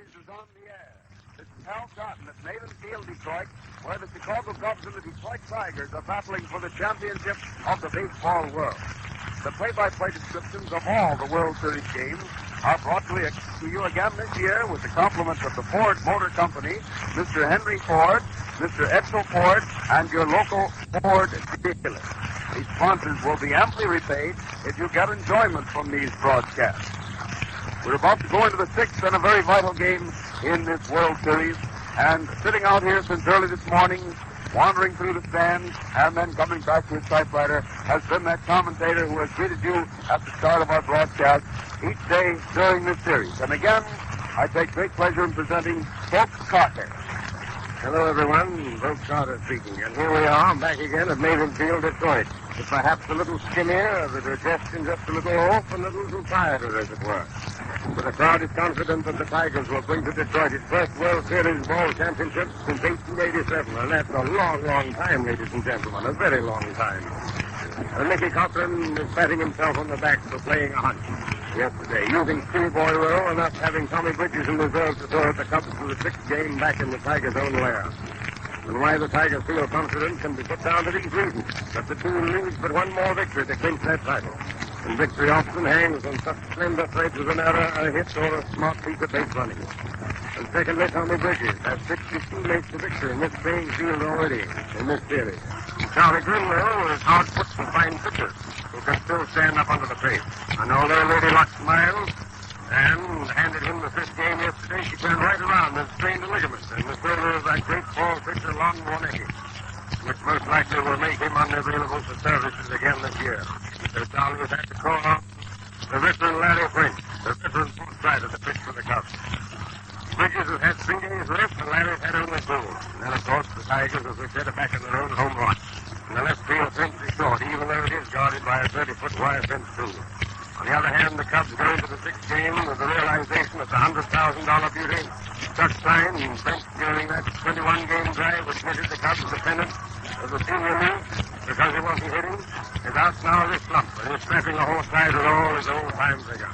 Series is on the air. This is Hal Cotton at Maiden Field, Detroit, where the Chicago Cubs and the Detroit Tigers are battling for the championship of the baseball world. The play-by-play descriptions of all the World Series games are brought to you again this year with the compliments of the Ford Motor Company, Mr. Henry Ford, Mr. Edsel Ford, and your local Ford dealer. These sponsors will be amply repaid if you get enjoyment from these broadcasts. We're about to go into the sixth and a very vital game in this World Series, and sitting out here since early this morning, wandering through the stands, and then coming back to his typewriter, has been that commentator who has greeted you at the start of our broadcast each day during this series. And again, I take great pleasure in presenting Goose Goslin. Hello, everyone. Goose Goslin speaking. And here we are, back again at Maiden Field, Detroit. With perhaps a little skinnier, the digestion just a little off, and a little quieter, as it were. But the crowd is confident that the Tigers will bring to Detroit its first World Series ball championship since 1887. And that's a long, long time, ladies and gentlemen. A very long time. And Mickey Cochrane is patting himself on the back for playing a hunch yesterday, using schoolboy rule and us having Tommy Bridges in reserve to throw at the Cubs for the sixth game back in the Tigers' own lair. And why the Tigers feel confident can be put down to these reasons, that the team needs but one more victory to clinch that title. And victory often hangs on such slender threads as an error, a hit, or a smart piece of base running. And secondly, Tommy Bridges has 60 teammates to victory in this playing field already in this series. And Charlie Gehringer is hard put and fine pitcher who can still stand up under the pace. And although Lady Luck smiled and handed him the fifth game yesterday, she turned right around and strained a ligament in the shoulder of that great ball pitcher, Lon Warnecki, which most likely will make him unavailable for services again this year. So Charlie has had to call on the veteran Larry French, the veteran fourth side of the pitch for the Cubs. Bridges has had 3 days left, and Larry's had only 2. And then, of course, the Tigers, as we said, are back in their own home lot. And the left field fence is short, even though it is guarded by a 30-foot wire fence, too. On the other hand, the Cubs go into the sixth game with the realization that the $100,000 beauty, Chuck Stein, and French during that 21-game drive which netted the Cubs the pennant of the senior league because he wasn't hitting, is out now of his slump, and he's snapping the horse side with all his old-time vigor.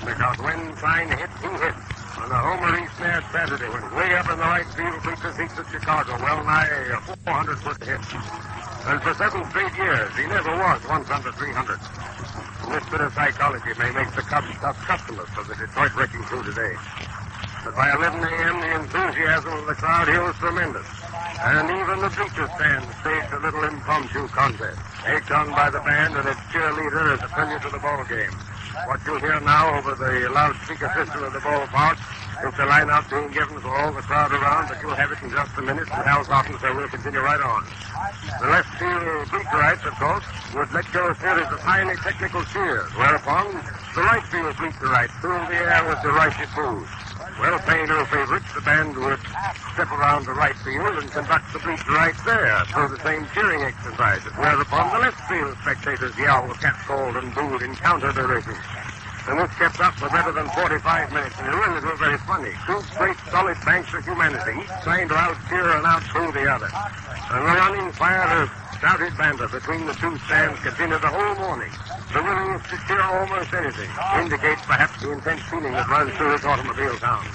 Because when Stein hit, he hit. On the homer he snared Saturday when way up in the right field bleacher seats at Chicago, well nigh a 400-foot hit. And for 7 straight years, he never was once under 300. And this bit of psychology may make the Cubs tough customers for the Detroit wrecking crew today. But by 11 a.m., the enthusiasm of the crowd here was tremendous. And even the bleacher stand staged a little impromptu contest, egged on by the band and its cheerleader as a tribute to the ball game. What you'll hear now over the loudspeaker system of the ballpark is the line-out being given for all the crowd around, but you'll have it in just a minute, and Hal Cotton, so we'll continue right on. The left field bleacherites, of course, would let go a series of highly technical cheers, whereupon the right field bleacherites filled the air with derisive boos. Well, paying no favorites, the band would step around the right field and conduct the bleacherites there through the same cheering exercises, whereupon the left field spectators yelled, catcalled, and booed in counter-derision. And this kept up for better than 45 minutes, and it really was very funny. 2 straight solid banks of humanity, each trying to out-cheer and out-boo the other. And the running fire of shouted banter between the 2 stands continued the whole morning. The willingness to cheer almost anything indicates perhaps the intense feeling that runs through this automobile town.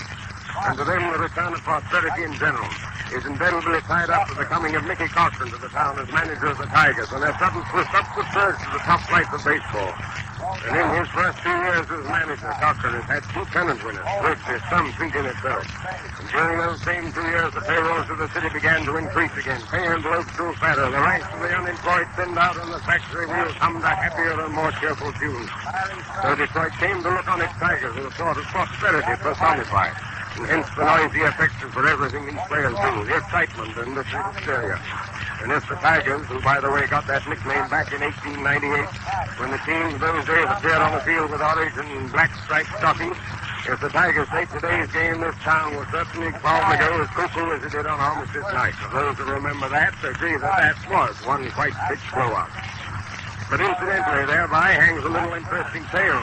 And to them, the return of prosperity in general is indelibly tied up with the coming of Mickey Cochrane to the town as manager of the Tigers and their sudden upward surge to the top flights of baseball. And in his first 2 years as manager, Cochrane has had 2 pennant winners, which is some feat in itself. And during those same 2 years, the payrolls of the city began to increase again. Pay envelopes grew fatter. The ranks of the unemployed thinned out, and the factory wheels hummed a happier and more cheerful tune. So Detroit came to look on its Tigers as a sort of prosperity personified. And hence the noisy affection for everything these players do, the excitement and the hysteria. And if the Tigers, who, by the way, got that nickname back in 1898, when the teams of those days appeared on the field with orange and black striped stockings, if the Tigers played today's game, this town will certainly probably go as cuckoo as it did on Armistice night. For those who remember that, agree that was one quite pitch blowout. But incidentally, thereby hangs a little interesting tale.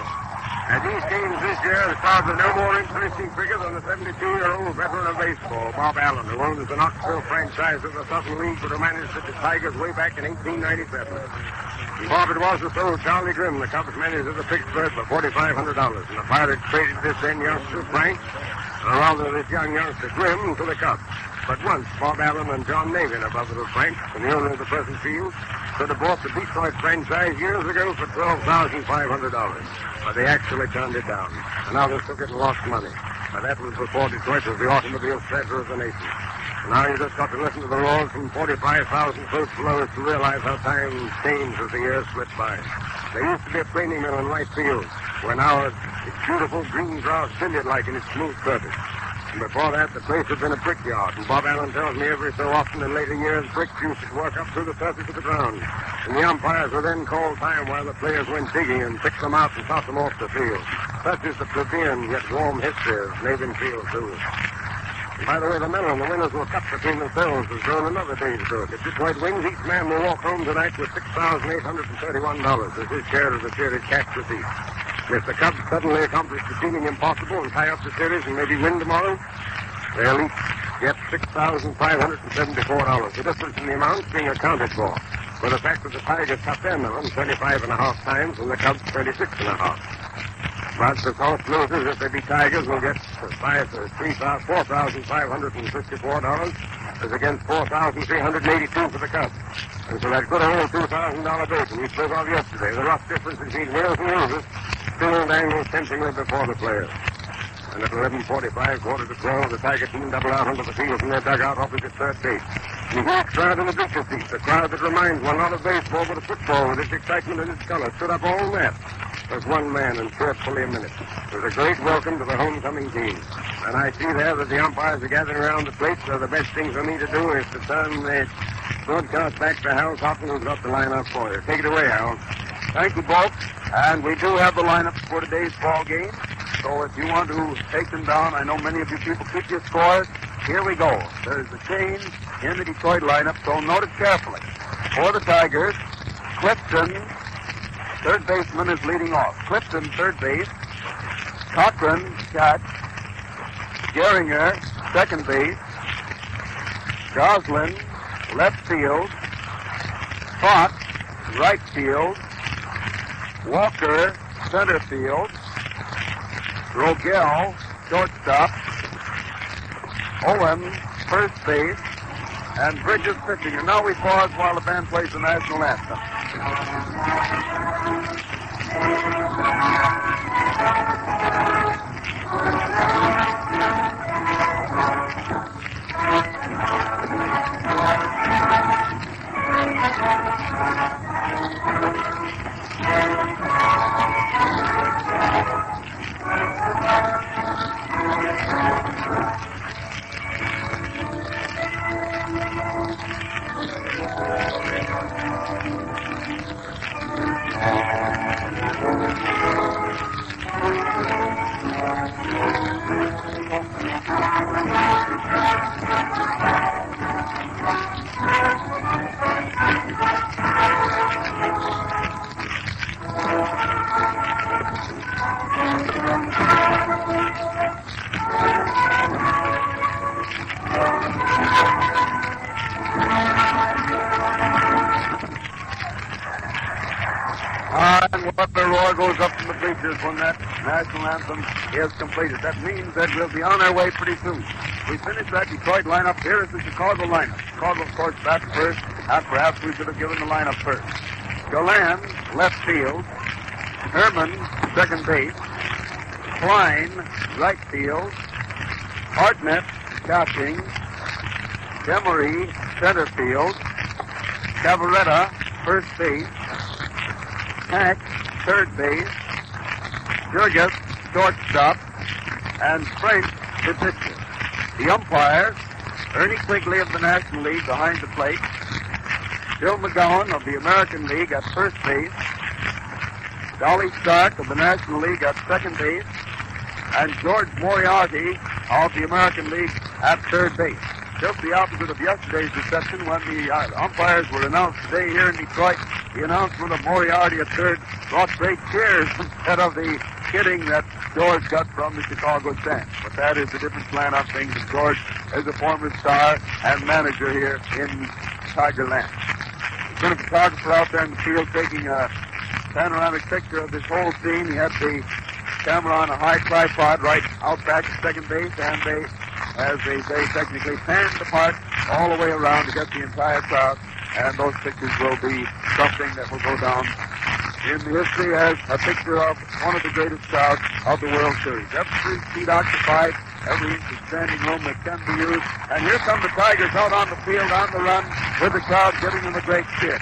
At these games this year, the crowds are no more interesting figure than the 72-year-old veteran of baseball, Bob Allen, who owns the Knoxville franchise of the Southern League, but who managed the Tigers way back in 1897. Bob, it was the sold Charlie Grimm, the Cubs manager of Pittsburgh, for $4,500, and the Pirates traded this then youngster, Frank, or rather this young youngster, Grimm, to the Cubs. But once, Bob Allen and John Navin of Little Frank, and the owner of the present field, could have bought the Detroit franchise years ago for $12,500. But they actually turned it down. And now they took it and lost money. But that was before Detroit was the automobile center of the nation. Now you just got to listen to the roars from 45,000 folks below us to realize how time changed as the years slipped by. There used to be a planing mill in White Fields, where now it's beautiful green grass billiard-like in its smooth surface. And before that, the place had been a brickyard. And Bob Allen tells me every so often in later years, bricks used to work up through the surface of the ground. And the umpires were then called time while the players went digging and picked them out and tossed them off the field. Such is the plebeian yet warm history of Navin Field, too. And by the way, the medal and the winners will cut between themselves as though another day's do it. If Detroit wins, each man will walk home tonight with $6,831 as his share of the series cash receipt. If the Cubs suddenly accomplish the seeming impossible and tie up the series and maybe win tomorrow, they'll each get $6,574. The difference in the amount being accounted for the fact that the Tigers cut their melon 25.5 times and the Cubs 26.5. But the South losers, if they beat Tigers, will get $4,554 as against $4,382 for the Cubs. And so that good old $2,000 bacon we spoke of yesterday, the rough difference between winners and losers, still dangles temptingly before the players. And at 11:45, quarter to 12, the Tiger team double out onto the field from their dugout opposite third base. And the crowd in the bleacher seats, a crowd that reminds one not of baseball but of football with its excitement and its color, stood up all net. There's one man and chirped fully a minute. It was a great welcome to the homecoming team. And I see there that the umpires are gathering around the plate, so the best thing for me to do is to turn the broadcast back to Hal Totten, who's got the lineup for you. Take it away, Hal. Thank you, Bob. And we do have the lineups for today's ball game. So if you want to take them down, I know many of you people keep your scores. Here we go. There's a change in the Detroit lineup, so note it carefully. For the Tigers, Clifton, third baseman, is leading off. Clifton, third base. Cochrane, catch. Gehringer, second base. Goslin, left field. Fox, right field. Walker, center field. Rogel, shortstop. Owen, first base. And Bridges pitching. And now we pause while the band plays the national anthem. And what the roar goes up from the bleachers when that national anthem is completed. That means that we'll be on our way pretty soon. We finished that Detroit lineup. Here is the Chicago lineup. Chicago, of course, bats first, and perhaps we should have given the lineup first. Galan, left field. Herman, second base. Klein, right field. Hartnett, catching. Demery, center field. Cavaretta, first base. Hack, third base. Jurgis, shortstop. And Frank, the pitcher. The umpires, Ernie Quigley of the National League behind the plate. Bill McGowan of the American League at first base. Dolly Stark of the National League at second base. And George Moriarty of the American League at third base. Just the opposite of yesterday's reception when the umpires were announced today here in Detroit. The announcement of Moriarty at third brought great cheers instead of the kidding that George got from the Chicago stands. But that is a different slant on things. And George is a former star and manager here in Tigerland. There's been a photographer out there in the field taking a panoramic picture of this whole scene. He had the camera on a high tripod right out back at second base, and they, as they say technically, pan the park all the way around to get the entire crowd. And those pictures will be something that will go down in history as a picture of one of the greatest crowds of the World Series. Every seat occupied, every inch of standing room that can be used. And here come the Tigers out on the field, on the run, with the crowd giving them a great cheer.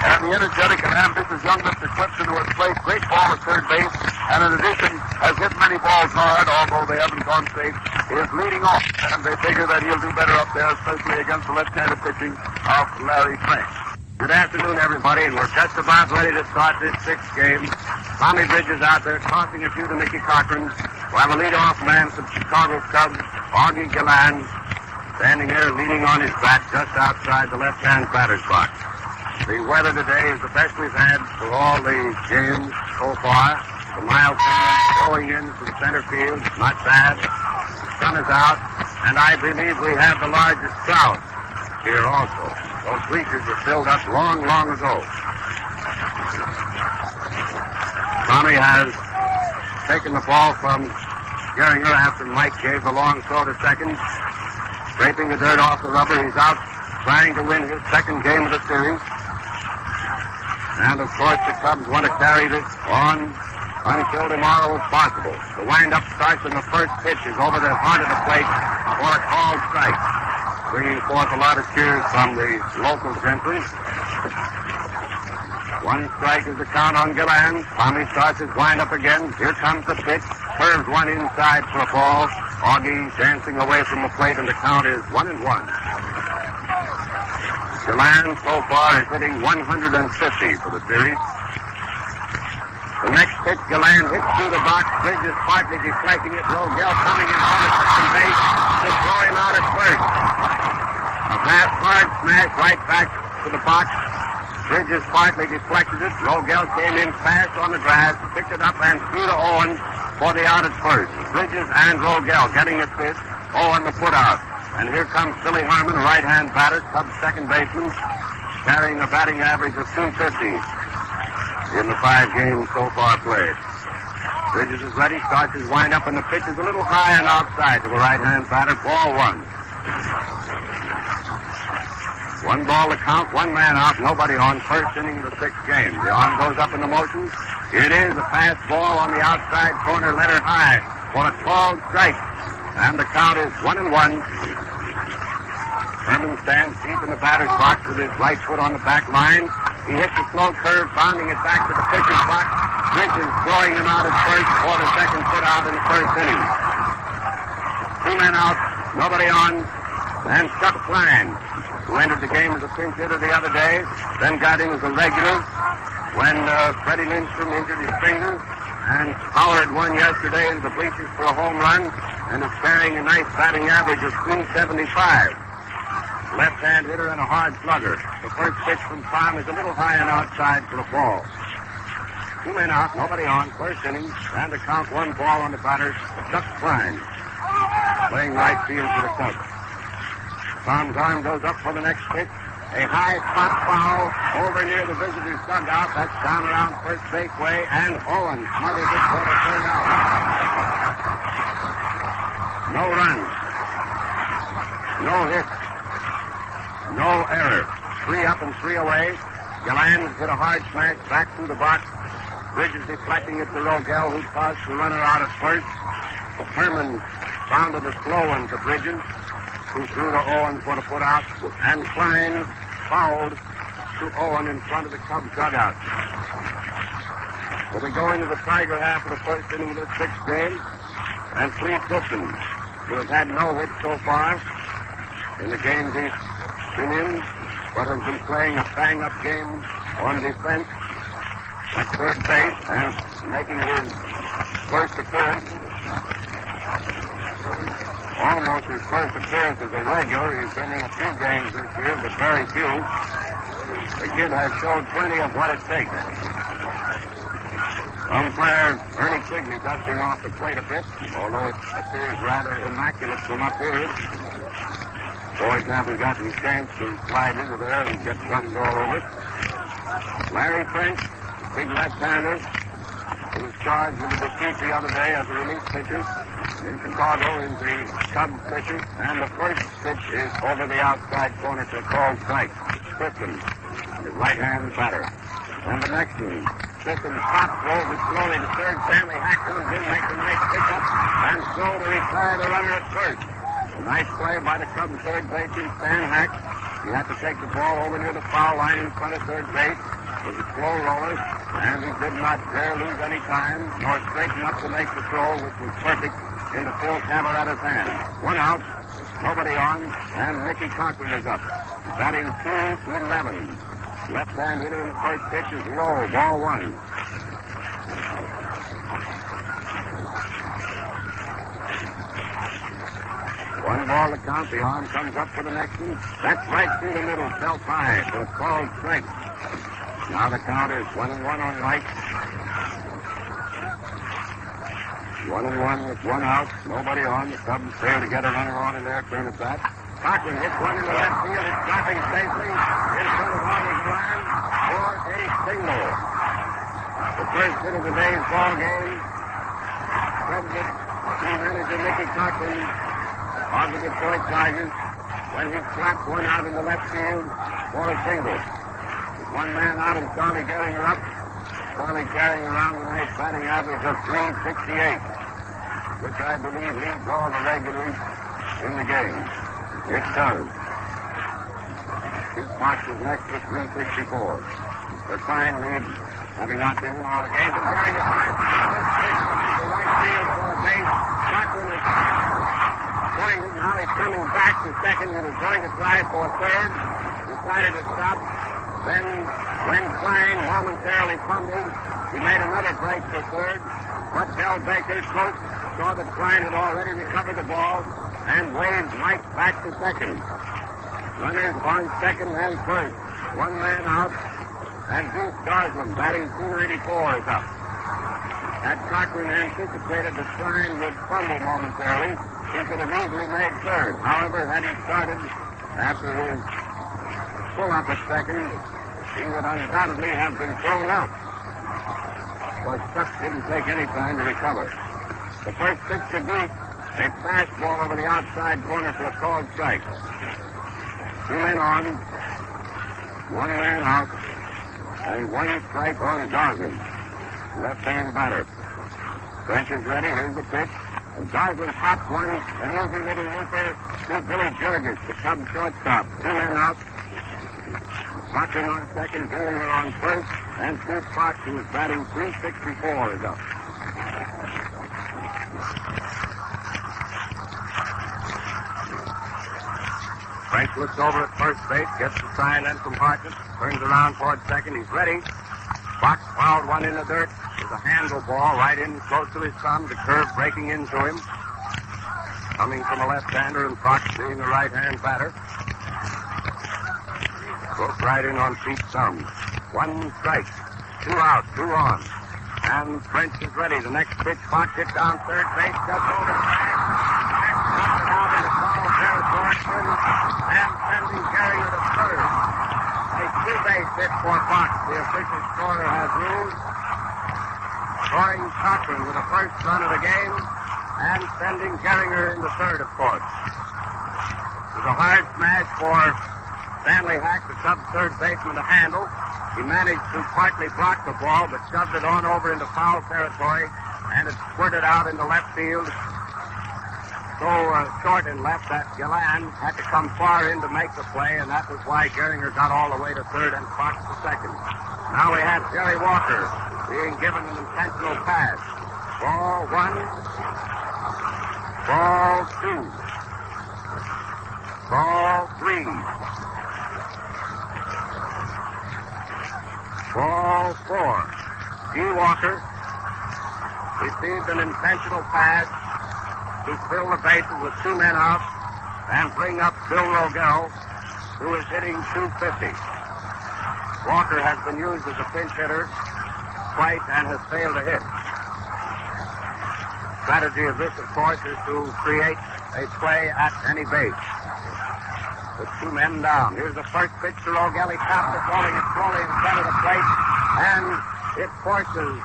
And the energetic and ambitious young Mr. Clifton, who has played great ball at third base, and in addition has hit many balls hard, although they haven't gone safe, is leading off. And they figure that he'll do better up there, especially against the left-handed pitching of Larry Frank. Good afternoon, everybody, and we're just about ready to start this sixth game. Tommy Bridges out there tossing a few to Mickey Cochrane, while the leadoff man from Chicago Cubs, Augie Gillan, standing there leaning on his bat just outside the left-hand batter's box. The weather today is the best we've had for all the games so far. The mild wind blowing in from center field, not bad. The sun is out, and I believe we have the largest crowd here also. Those bleachers were filled up long, long ago. Tommy has taken the ball from Gehringer after Mike gave the long throw to second. Scraping the dirt off the rubber, he's out trying to win his second game of the series. And, of course, the Cubs want to carry this on until tomorrow if possible. The windup starts when the first pitch is over the heart of the plate for a called strike, bringing forth a lot of cheers from the local gentry. One strike is the count on Gillan. Tommy starts his windup again. Here comes the pitch. Curves one inside for a ball. Augie dancing away from the plate, and the count is 1-1. Gillan so far is hitting 150 for the series. The next pitch, Gillan hits through the box. Bridges partly deflecting it. Rogel coming in front of second base to throw him out at first. A fast hard smash right back to the box. Bridges partly deflected it. Rogel came in fast on the grass, picked it up and threw to Owen for the out at first. Bridges and Rogel getting it pitch. Owen the put out. And here comes Billy Herman, right-hand batter, Cubs second baseman, carrying a batting average of .250 in the 5 games so far played. Bridges is ready, starts his windup, and the pitch is a little high and outside to the right-hand batter. Ball 1. 1 ball to count, 1 man out, nobody on, first inning of the 6th game. The arm goes up into motion. It is a fast ball on the outside corner, letter high, for a called strike. And the count is 1-1. Herman stands deep in the batter's box with his right foot on the back line. He hits a slow curve, bounding it back to the pitcher's box. Bridges throwing him out at first for the second put out in the first inning. 2 men out, nobody on, and Chuck Klein, who entered the game as a pinch hitter the other day, then got in as a regular when Freddie Lindstrom injured his finger, and powered one yesterday into the bleachers for a home run, and is carrying a nice batting average of .375. Left-hand hitter and a hard slugger. The first pitch from Tom is a little high and outside for a ball. 2 men out, nobody on, first inning, and to count 1 ball on the batter, Chuck Klein, playing right field for the Cubs. Tom's arm goes up for the next pitch. A high spot foul over near the visitor's dugout. That's down around first base way, and Owen smothers it for the third out. No runs. No hits. No error. 3 up and 3 away. Gillan hit a hard smash back through the box. Bridges deflecting it to Rogel, who tossed the runner out at first. Herman pounded a slow one to Bridges, who threw to Owen for the put out, and Klein fouled to Owen in front of the Cubs dugout. So we go into the Tiger half of the first inning of the 6th game, and Cleve Clifton, who has had no hits so far in the games he's been in, but has been playing a bang-up game on defense at third base and making his first appearance. Almost his first appearance as a regular. He's been in a few games this year, but very few. The kid has shown plenty of what it takes. Umpire Ernie Quigley dusting off the plate a bit, although it appears rather immaculate from up here. Boys haven't gotten a chance to slide into there and get guns all over it. Larry Frank, big left-hander, He was charged with a defeat the other day as a relief pitcher. In Chicago is the Cubs pitcher. And the first pitch is over the outside corner to a called strike. Clifton, his right-hand batter. And the next one, Clifton pops over slowly to third. Stanley Hack comes in, makes a nice pickup, and slowly retire the runner at first. A nice play by the Cubs third baseman, Stan Hack. He had to take the ball over near the foul line in front of third base. It was a slow roller, and he did not dare lose any time, nor straighten up to make the throw, which was perfect into Phil Camerata's hand. 1 out, nobody on, and Mickey Cochrane is up. Batting 2-11. Left-hand hitter in the first pitch is low, ball 1. One ball to count. The arm comes up for the next one. That's right through the middle. Fell high. So it's called strike. Now the count is 1-1 on right. 1-1 with 1 out. Nobody on. The Cubs fail to get a runner on in their turn at bat. Cochrane hits one into left field. It's dropping safely in front of Arnold's line for a single. The first hit of the day's ball game. Cubs it to manager Mickey Cochrane on the Detroit Tigers when he slapped one out in the left field for a single. With one man out and Charlie Gehringer up. Charlie carrying around a nice batting average of .368, which I believe leads all the regulars in the game. It does. His box is next with .364. The fine lead, having not been in all the games, and Gehringer finds the right field for a base. Cochrane is pointing. Now he's coming back to second and is going to try for third. Decided to stop. Then, when Klein momentarily fumbled, he made another break for third. But Del Baker's coach saw that Klein had already recovered the ball and waved Mike back to second. Runners on second and first. One man out, and Goose Goslin, batting .284, is up. Had Cochrane anticipated that Klein would fumble momentarily, he could have easily made third. However, had he started after his pull-up at second, he would undoubtedly have been thrown out. But Chuck didn't take any time to recover. The first pitch to Goose, a fastball over the outside corner for a called strike. 2 men on, 1 man out, and 1 strike on Goslin, left-hand batter. French is ready. Here's the pitch. And Goslin pops one, and here's a little looper to Billy Jurgis, the Cubs shortstop. 2 men out. Cochrane on second, Gehringer on first, and Stu Fox, who is batting .364, is up. Frank looks over at first base, gets the sign and compartment, turns around toward second. He's ready. Fox fouled one in the dirt. There's a handle ball right in close to his thumb. The curve breaking into him. Coming from a left-hander, and Fox being a right-hand batter. Broke right in on Pete's thumb. 1 strike. 2 out, 2 on. And French is ready. The next pitch, Fox hit down third base, cuts over the bag. Knocks it out into foul territory, and sending Gehringer to third. A 2-base hit for Fox. The official scorer has ruled. Scoring Cochrane with the first run of the game, and sending Gehringer in the third, of course. It was a hard smash for Stanley Hack, the Cubs third baseman, to handle. He managed to partly block the ball, but shoved it on over into foul territory, and it squirted out into left field. So short and left that Gillan had to come far in to make the play, and that was why Gehringer got all the way to third and Fox to second. Now we have Jerry Walker being given an intentional pass. Ball 1, ball 2, ball 3. Ball 4. G. Walker received an intentional pass to fill the bases with 2 men out and bring up Bill Rogel, who is hitting .250. Walker has been used as a pinch hitter twice and has failed to hit. Strategy of this, of course, is to create a play at any base. With 2 men down. Here's the first pitch to Rogel. He taps it, rolling it slowly in front of the plate, and it forces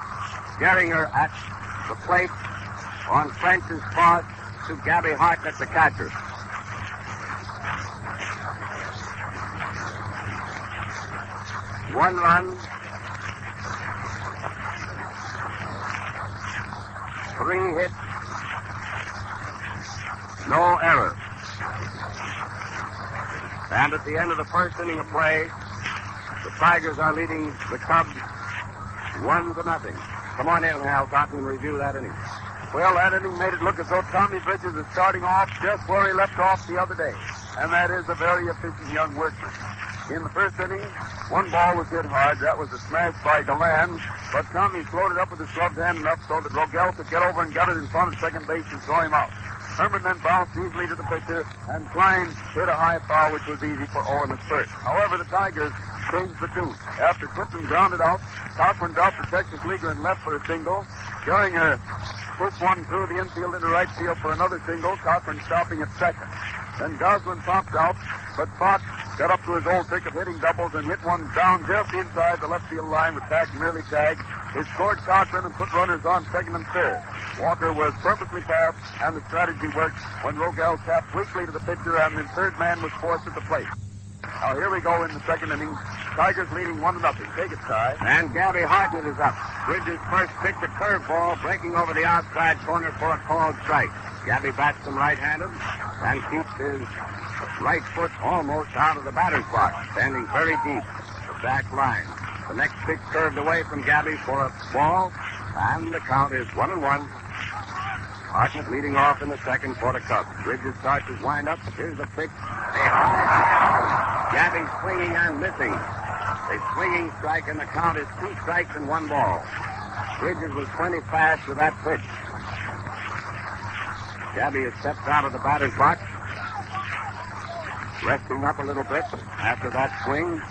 Gehringer at the plate. On French's toss to Gabby Hartnett, the catcher. One run. 3 hits. No error. And at the end of the first inning of play, the Tigers are leading the Cubs 1-0. Come on in, Hal Cotton, and review that inning. Well, that inning made it look as though Tommy Bridges is starting off just where he left off the other day. And that is a very efficient young workman. In the first inning, one ball was hit hard. That was a smash by Deland. But Tommy floated up with his gloved hand enough so that Rogel could get over and get it in front of second base and throw him out. Herman then bounced easily to the pitcher, and Klein hit a high foul, which was easy for Owen at first. However, the Tigers changed the tune. After Clifton grounded out, Cochrane dropped the Texas leaguer and left for a single. Gehringer pushed one through the infield into right field for another single, Cochrane stopping at second. Then Goslin popped out, but Fox got up to his old trick of hitting doubles and hit one down just inside the left field line with Tack merely tagged. It scored Cochrane and put runners on second and third. Walker was purposely passed, and the strategy worked when Rogel tapped weakly to the pitcher, and the third man was forced at the plate. Now here we go in the second inning. Tigers leading 1-0. Take it, Ty. And Gabby Hartnett is up. Bridges' first pitch, a curveball, breaking over the outside corner for a called strike. Gabby bats him right-handed and keeps his right foot almost out of the batter's box, standing very deep, the back line. The next pitch curved away from Gabby for a ball, and the count is 1-1. Hartnett leading off in the second for the Cubs. Bridges starts his windup. Here's the pitch. Gabby swinging and missing. A swinging strike, and the count is 2 strikes and 1 ball. Bridges was plenty fast with that pitch. Gabby has stepped out of the batter's box, resting up a little bit after that swing.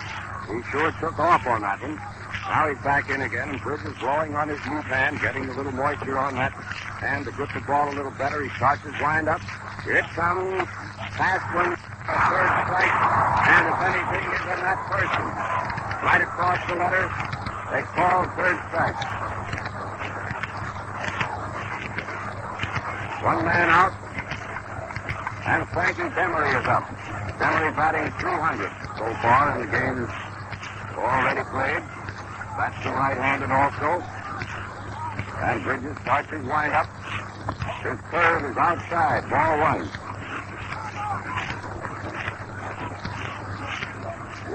He sure took off on that one. Now he's back in again, and Bridges blowing on his left hand, getting a little moisture on that hand to grip the ball a little better. He starts his windup. Here it comes. Fast one. A third strike. And if anything is in that person, right across the letter, they call third strike. 1 man out. And Frankie Demery is up. Demery batting 300 so far in the game already played. That's the right-handed also. And Bridges starts his windup. His third is outside. Ball 1.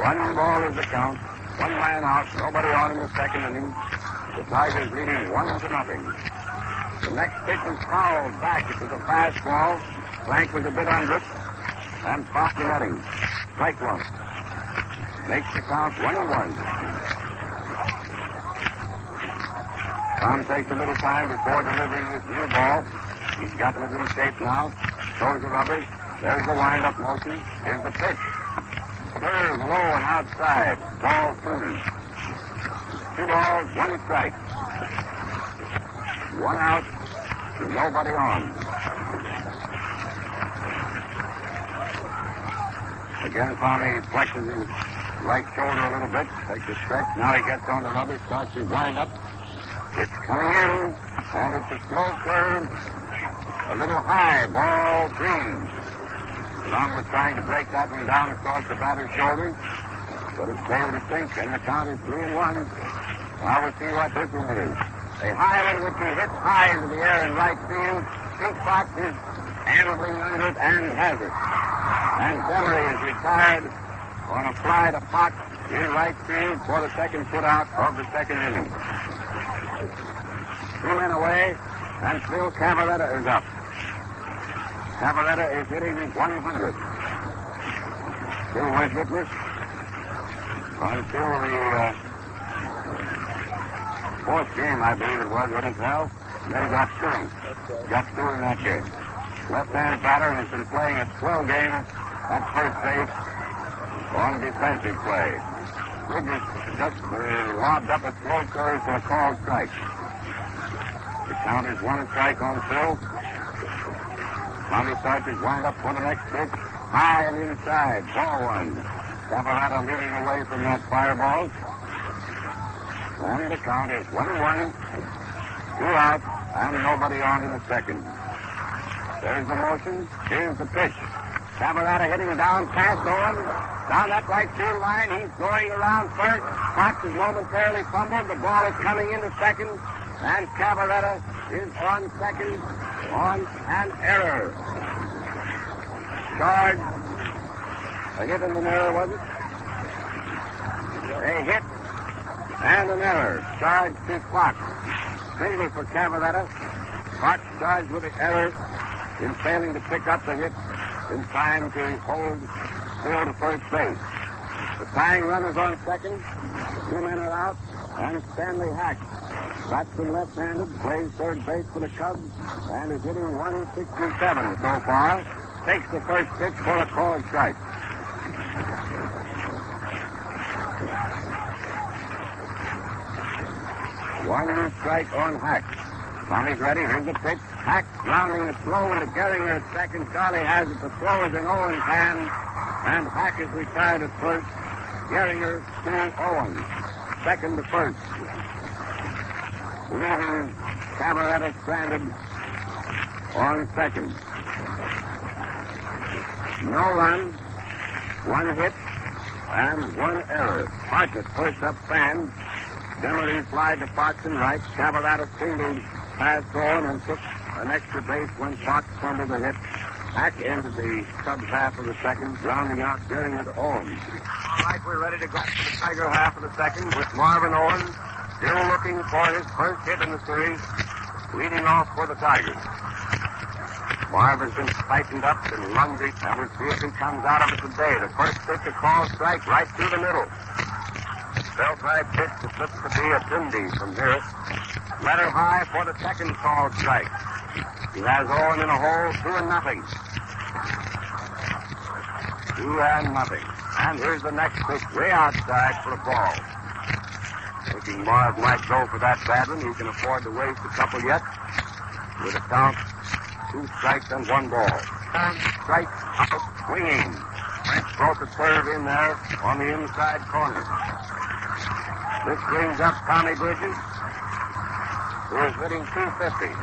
1 ball is the count. 1 man out. Nobody on in the second inning. The Tigers leading 1-0. The next pitch is fouled back. It was a fastball. Frank was a bit under it. And Fox netting. Strike 1. Makes the count 1-1. Tom takes a little time before delivering this new ball. He's got it in shape now. Throws the rubber. There's the wind-up motion. Here's the pitch. Third, low and outside. Ball 2. 2 balls, 1 strike. 1 out. Nobody on. Again, Tommy flexes his right shoulder a little bit. Takes a stretch. Now he gets on the rubber. Starts his wind-up. It's coming in, and it's a slow curve, a little high, ball 3. Long was trying to break that one down across the batter's shoulder, but it failed to sink, and the count is 3-1. Now we'll see what this one is. A high one which he hits high into the air in right field. Pink Fox is ambling under it and has it. And Demery is retired on a fly to Fox in right field for the second put out of the second inning. 2 men away, and still Cavaletta is up. Cavaletta is hitting 100. Still with witness until the 4th game, I believe it was, wouldn't tell. Then got 2. Got 2 in that game. Left-hand batter has been playing a 12 game at first base on defensive play. Bridges just lobbed up a slow curve for a called strike. The count is 1 strike on Phil. Tommy starts his wind-up for the next pitch. High and inside. Ball 1. Cavaletta leading away from that fireball. And the count is 1-1. 2 out, and nobody on in the second. There's the motion. Here's the pitch. Cavaretta hitting down, pass on. Down that right field line. He's going around first. Fox is momentarily fumbled. The ball is coming into second. And Cavaretta is on second on an error. Charge. A hit and an error, was it? A hit and an error. Charge to Fox. Single for Cavaretta. Fox charged with the error in failing to pick up the hit in time to hold still to first base. The tying runner's on second. 2 men are out. And Stanley Hack, batsman left-handed, plays third base for the Cubs and is hitting 167 so far. Takes the first pitch for a called strike. One strike on Hack. Tommy's ready. Here's the pitch. Hack grounding it slow into Gehringer at second. Charlie has it. The throw is in Owen's hand. And Hack is retired at first. Gehringer to Owen. Second to first. Leaving Cavaretta stranded on second. No run, 1 hit, and 1 error. Parkett first up fan. Generally fly to Fox and right. Cavaretta singled past on and took an extra base when Fox fumbled the hit. Hack entered the Cubs half of the second, rounding out Gehringer to Owen. All right, we're ready to go to the Tiger half of the second with Marvin Owen still looking for his first hit in the series, leading off for the Tigers. Marvin's been tightened up and lunged, and we'll see if he comes out of it today. The first pitch, a call strike right through the middle. Bell-drive pitch that looks to be a Cindy from here. Letter high for the second called strike. He has Owen in a hole, 2-0. 2-0. And here's the next pitch, way outside for a ball. Thinking Marv might go for that bad one. He can afford to waste a couple yet. With a count, 2 strikes and 1 ball. And strike out swinging. French broke a serve in there on the inside corner. This brings up Tommy Bridges, who is hitting 250.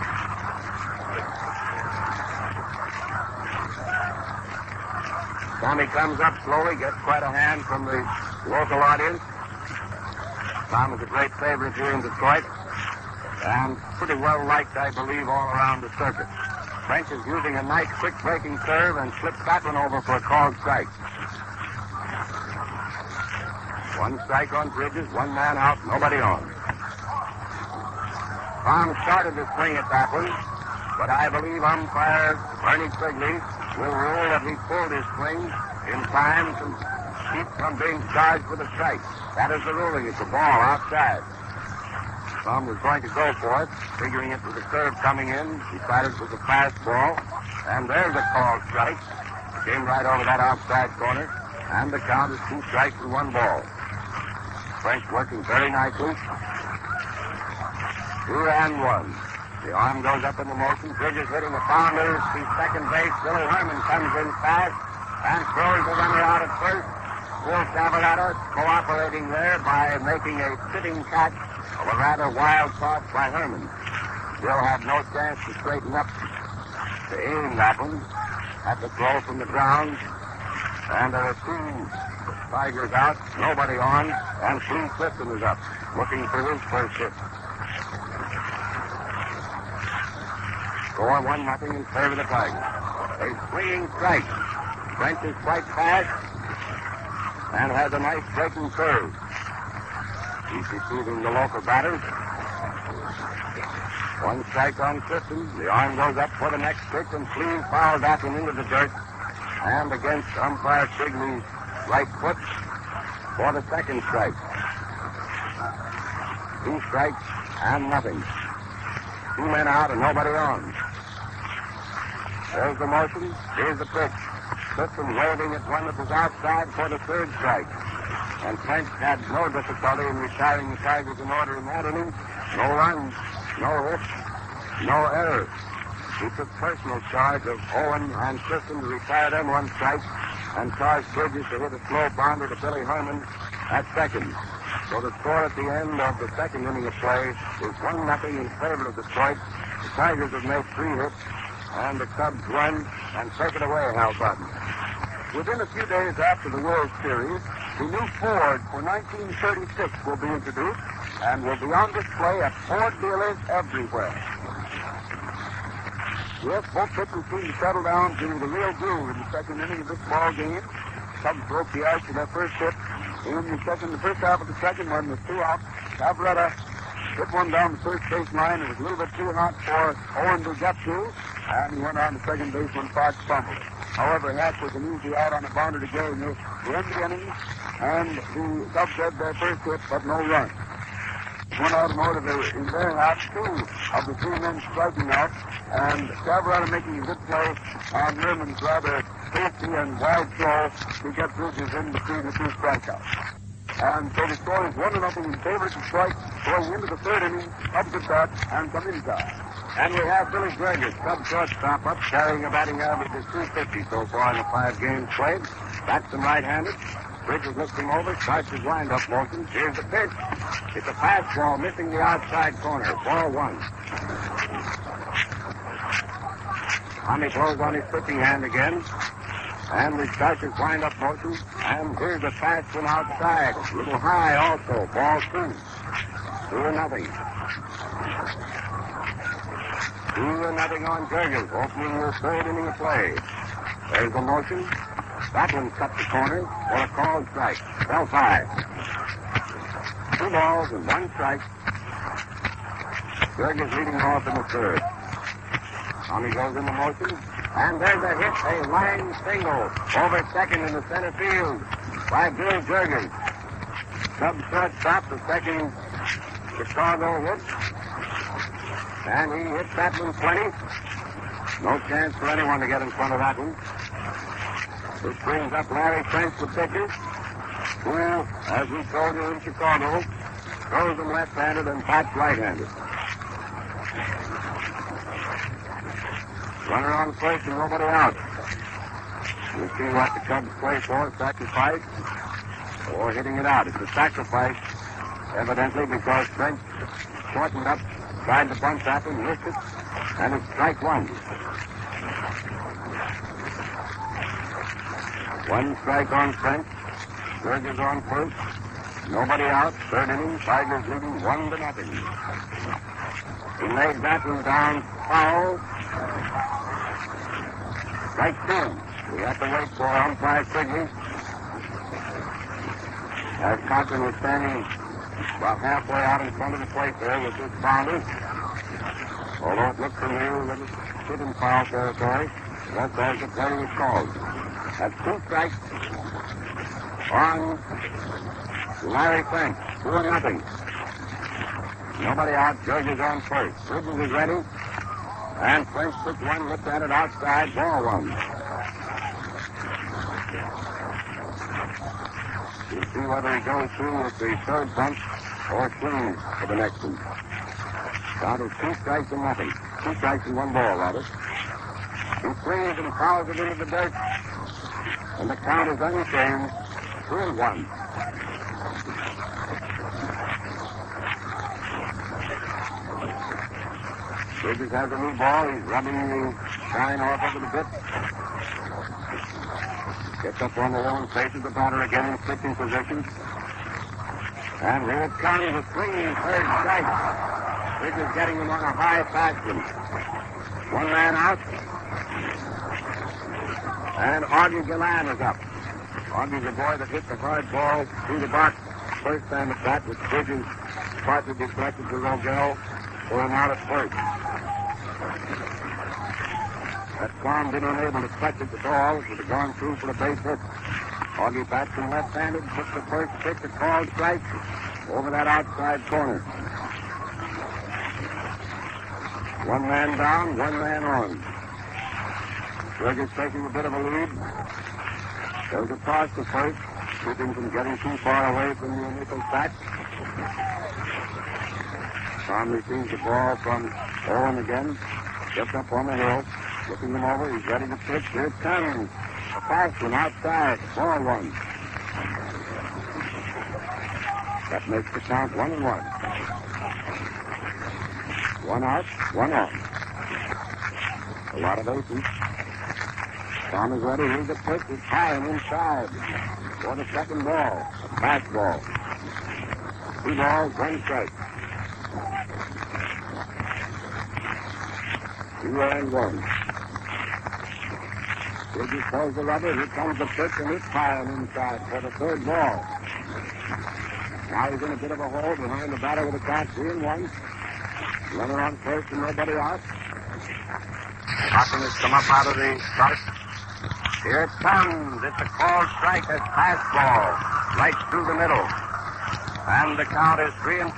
Tommy comes up slowly, gets quite a hand from the local audience. Tom is a great favorite here in Detroit, and pretty well liked, I believe, all around the circuit. French is using a nice quick breaking serve and slips that one over for a called strike. 1 strike on Bridges, 1 man out, nobody on. Tom started to swing at that one, but I believe umpire Ernie Quigley will rule that he pulled his swing in time to keep from being charged with a strike. That is the ruling. It's a ball outside. Tom was going to go for it, figuring it was a curve coming in. Decided it was a fast ball. And there's a called strike. Came right over that outside corner. And the count is 2 strikes and 1 ball. French working very nicely. 2-1. The arm goes up in the motion. Bridges hitting the pounder to second base. Billy Herman comes in fast and throws the runner out at first. Bill Cavaretta cooperating there by making a sitting catch of a rather wild toss by Herman. Bill had no chance to straighten up to aim that one at the throw from the ground. And there are 2 Tigers out, nobody on, and Flea Clifton is up, looking for his first hit. Score 1-0 in favor of the Tigers. A swinging strike. French is quite fast and has a nice breaking curve. He's deceiving the local batters. 1 strike on Clifton. The arm goes up for the next pitch, and Flea fouls that one into the dirt. And against umpire Quigley's right foot for the second strike. 2 strikes and nothing. 2 men out and nobody on. There's the motion. Here's the pitch. Clifton waving at one that was outside for the 3rd strike. And French had no difficulty in retiring the Tigers in order in that inning. No runs, no hits, no errors. He took personal charge of Owen and Clifton to retire them 1 strike and charged Bridges to hit a slow bounder to Billy Herman at second. So the score at the end of the second inning of play is 1-0 in favor of Detroit. The Tigers have made 3 hits, and the Cubs run and take it away, Hal Barton. Within a few days after the World Series, the new Ford for 1936 will be introduced and will be on display at Ford dealers everywhere. Yes, both pitchers seem to settle down to the real groove in the second inning of this ball game. Cubs broke the ice with their first hit in the first half of the second one with 2 outs. Cabrera hit one down the first base line. It was a little bit too hot for Owen to get to, and he went on to second base when Fox fumbled it. However, Hack was an easy out on a bounder to Gehringer to end the inning, and the Cubs had their first hit, but no run. One out in order in their half, 2 of the 3 men striking out, and Cabrera making a good play on Herman's rather hasty and wide throw to get Bridges in between the 2 strikeouts. And so the score is 1-0 in favor of Detroit going into the third inning. Cubs at bat and come inside. And we have Billy Gehringer, Cubs shortstop, up, carrying a batting average of 250 so far in the 5 games played. Bats him right-handed. Bridges looks him over, starts his wind-up motion. Here's the pitch. It's a fastball missing the outside corner. Ball 1. Tommy throws on his pitching hand again. And we start his wind-up motion. And here's a fast one outside. A little high also. Ball 2. 2-0. 2-0 on Gehringer, opening the third inning of play. There's the motion. That one cut the corner for a called strike. Ball 5. 2 balls and 1 strike. Gehringer's leading off in the third. Tommy goes in the motion. And there's a hit, a line single over second in the center field by Bill Gehringer. Cubs shortstop, the second Chicago hit. And he hits that one 20. No chance for anyone to get in front of that one. This brings up Larry French, the pitcher, who, as we told you in Chicago, throws them left-handed and bats right-handed. Runner on first and nobody out. We'll see what the Cubs play for, sacrifice or hitting it out. It's a sacrifice, evidently, because French shortened up, tried to bunch at him, missed it, and it's strike 1. 1 strike on French. Gehringer's on first. Nobody out. Third inning. Tigers leading 1-0. He laid that one down foul. Strike 2. We have to wait for umpire signal. As Cochrane was standing about halfway out in front of the plate there with this bounder. Although it looked from here that it's hit in foul territory, that's as the play was called. That's 2 strikes on Larry French. 2-0. Nobody out. Gehringer's on first. Bridges is ready. And French took one, looked at it outside. Ball 1. We'll see whether he goes through with the third bunt or swings for the next one. Count is 2 strikes and nothing. 2 strikes and 1 ball, rather. He swings and fouls it into the dirt. And the count is unchanged. 3-1. Bridges has a new ball. He's rubbing the shine off of it a bit. Gets up on the hill and faces the batter again in pitching position. And here it comes, a swinging third strike. Bridges getting him on a high fastball. 1 man out. And Augie Gillan is up. Augie's the boy that hit the hard ball through the box first time at bat, which Bridges partly deflected to Rogel for him out at first. That Clown didn't able to touch it at all. It would have gone through for a base hit. Augie bats him left-handed, puts the first pitch, a called strike over that outside corner. 1 man down, 1 man on. Gehringer's taking a bit of a lead. Goes across the first, keeping from getting too far away from the initial sack. Tom receives the ball from Owen again. Gets up on the hill, looking him over. He's ready to pitch. Here it comes. A fast one outside. Ball 1. That makes the count 1-1. 1 out, 1 on. A lot of bases. Tom is ready. Here's the pitch. It's high and inside for the second ball. A fastball. 2 balls, 1 strike. 2-1. Bridges throws the rubber. Here comes the pitch, and it's high and inside for the third ball. Now he's in a bit of a hole behind the batter with a count 3-1. Runner on first and nobody out. Cochrane has come up out of the start. Here it comes. It's a called strike, a fastball right through the middle. And the count is 3-2.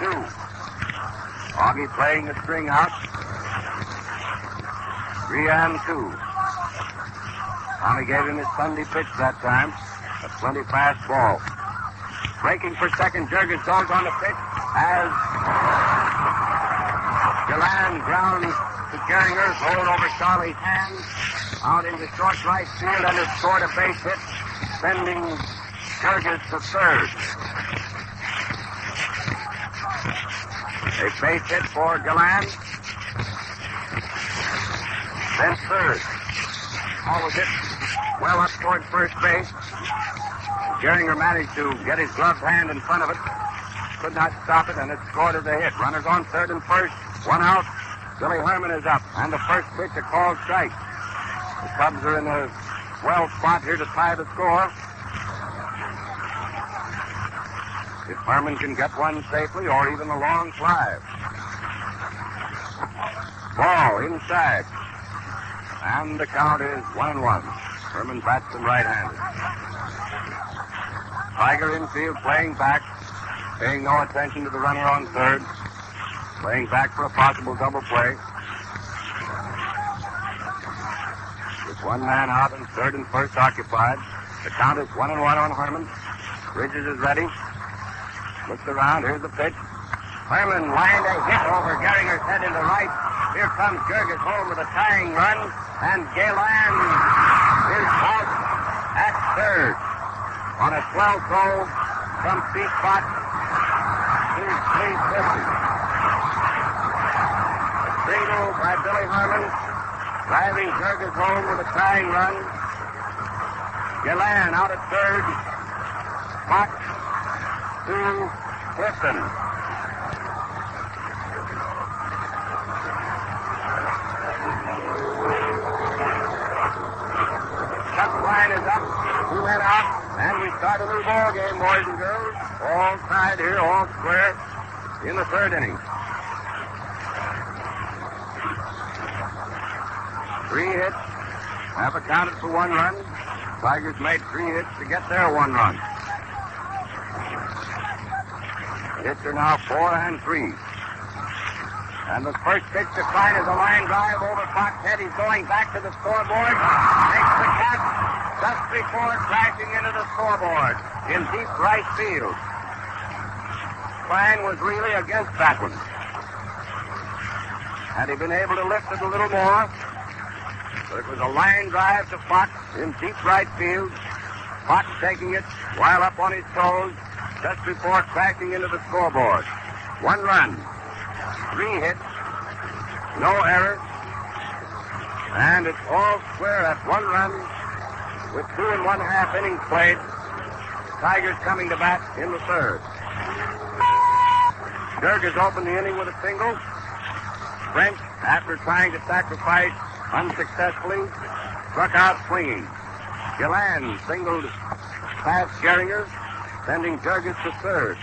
Augie playing the string out. 3-2. Tommy gave him his Sunday pitch that time. A plenty fastball. Breaking for second, Jurgens goes on the pitch as Gehringer grounds to Gehringer, rolled over Charlie's hands, out into short right field, and has scored a base hit, sending Jurgens to third. A base hit for Gehringer. Then third. Ball was hit well up toward first base. Gehringer managed to get his gloved hand in front of it. Could not stop it, and it scored as a hit. Runners on third and first. 1 out. Billy Herman is up. And the first pitch, a called strike. The Cubs are in a swell spot here to tie the score. If Herman can get one safely or even a long fly. Ball inside. And the count is 1-1. Herman bats them right-handed. Tiger infield playing back, paying no attention to the runner on third, playing back for a possible double play. With one man out and third and first occupied. The count is 1-1 on Herman. Bridges is ready. Looks around. Here's the pitch. Herman lined a hit over Gehringer's head into right. Here comes Jurgens home with a tying run, and Gehringer is out at third. On a 12 throw from Pete Spot to 350. A single by Billy Herman, driving Jurgens home with a tying run. Gehringer out at third. Spot to Clifton. Cut line is up. 2 men out. And we start a new ball game, boys and girls. All tied here, all square in the third inning. 3 hits have accounted for 1 run. Tigers made 3 hits to get their 1 run. Hits are now 4 and 3. And the first pitch to Klein is a line drive over Fox's head. He's going back to the scoreboard. Makes the catch just before crashing into the scoreboard in deep right field. Klein was really against that one. Had he been able to lift it a little more, but it was a line drive to Fox in deep right field. Fox taking it while up on his toes just before crashing into the scoreboard. 1 run. 3 hits, no errors, and it's all square at 1 run with 2 1/2 innings played. Tigers coming to bat in the third. Jurgens opened the inning with a single. French, after trying to sacrifice unsuccessfully, struck out swinging. Gehringer singled past Gehringer, sending Jurgens to third.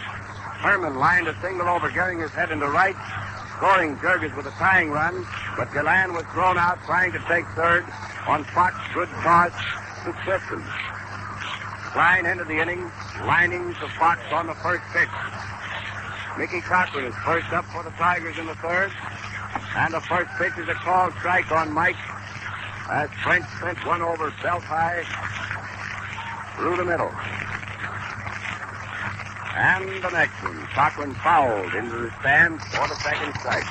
Herman lined a single over Gehringer's head into right, scoring Jurgens with a tying run, but Gehringer was thrown out trying to take third on Fox's good toss to Clifton. Klein ended the inning, lining to Fox on the first pitch. Mickey Cochrane is first up for the Tigers in the third, and the first pitch is a called strike on Mike as French sent one over belt high through the middle. And the next one, Cochrane fouled into the stands for the second strike.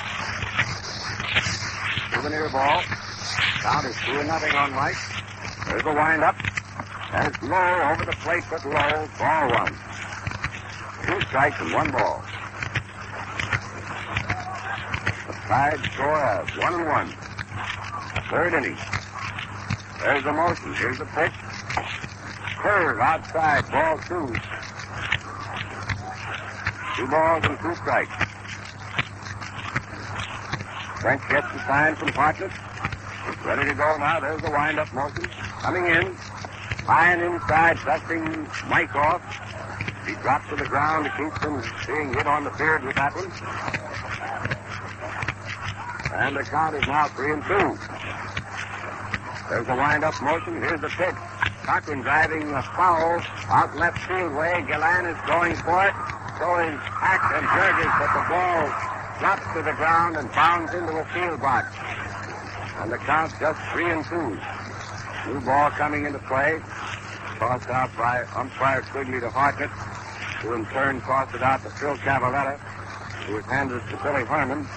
Souvenir ball. Count is 2-0 on Mike. There's a wind-up. And it's low over the plate, but low. Ball 1. 2 strikes and 1 ball. The tied score of 1-1. 3rd inning. There's the motion. Here's the pitch. Curve outside, ball 2. 2 balls and 2 strikes. French gets the sign from Hartnett. Ready to go now. There's the wind-up motion. Coming in. High and inside, dusting Mike off. He dropped to the ground to keep from being hit on the beard with that one. And the count is now 3-2. There's the wind-up motion. Here's the pitch. Cochrane driving a foul out left field way. Gehringer is going for it. So is Hack and Gehringer, but the ball drops to the ground and bounds into a field box. And the count's just 3-2. New ball coming into play. Tossed out by umpire Quigley to Hartnett, who in turn tossed it out to Phil Cavaletta, who has handed it to Billy Herman.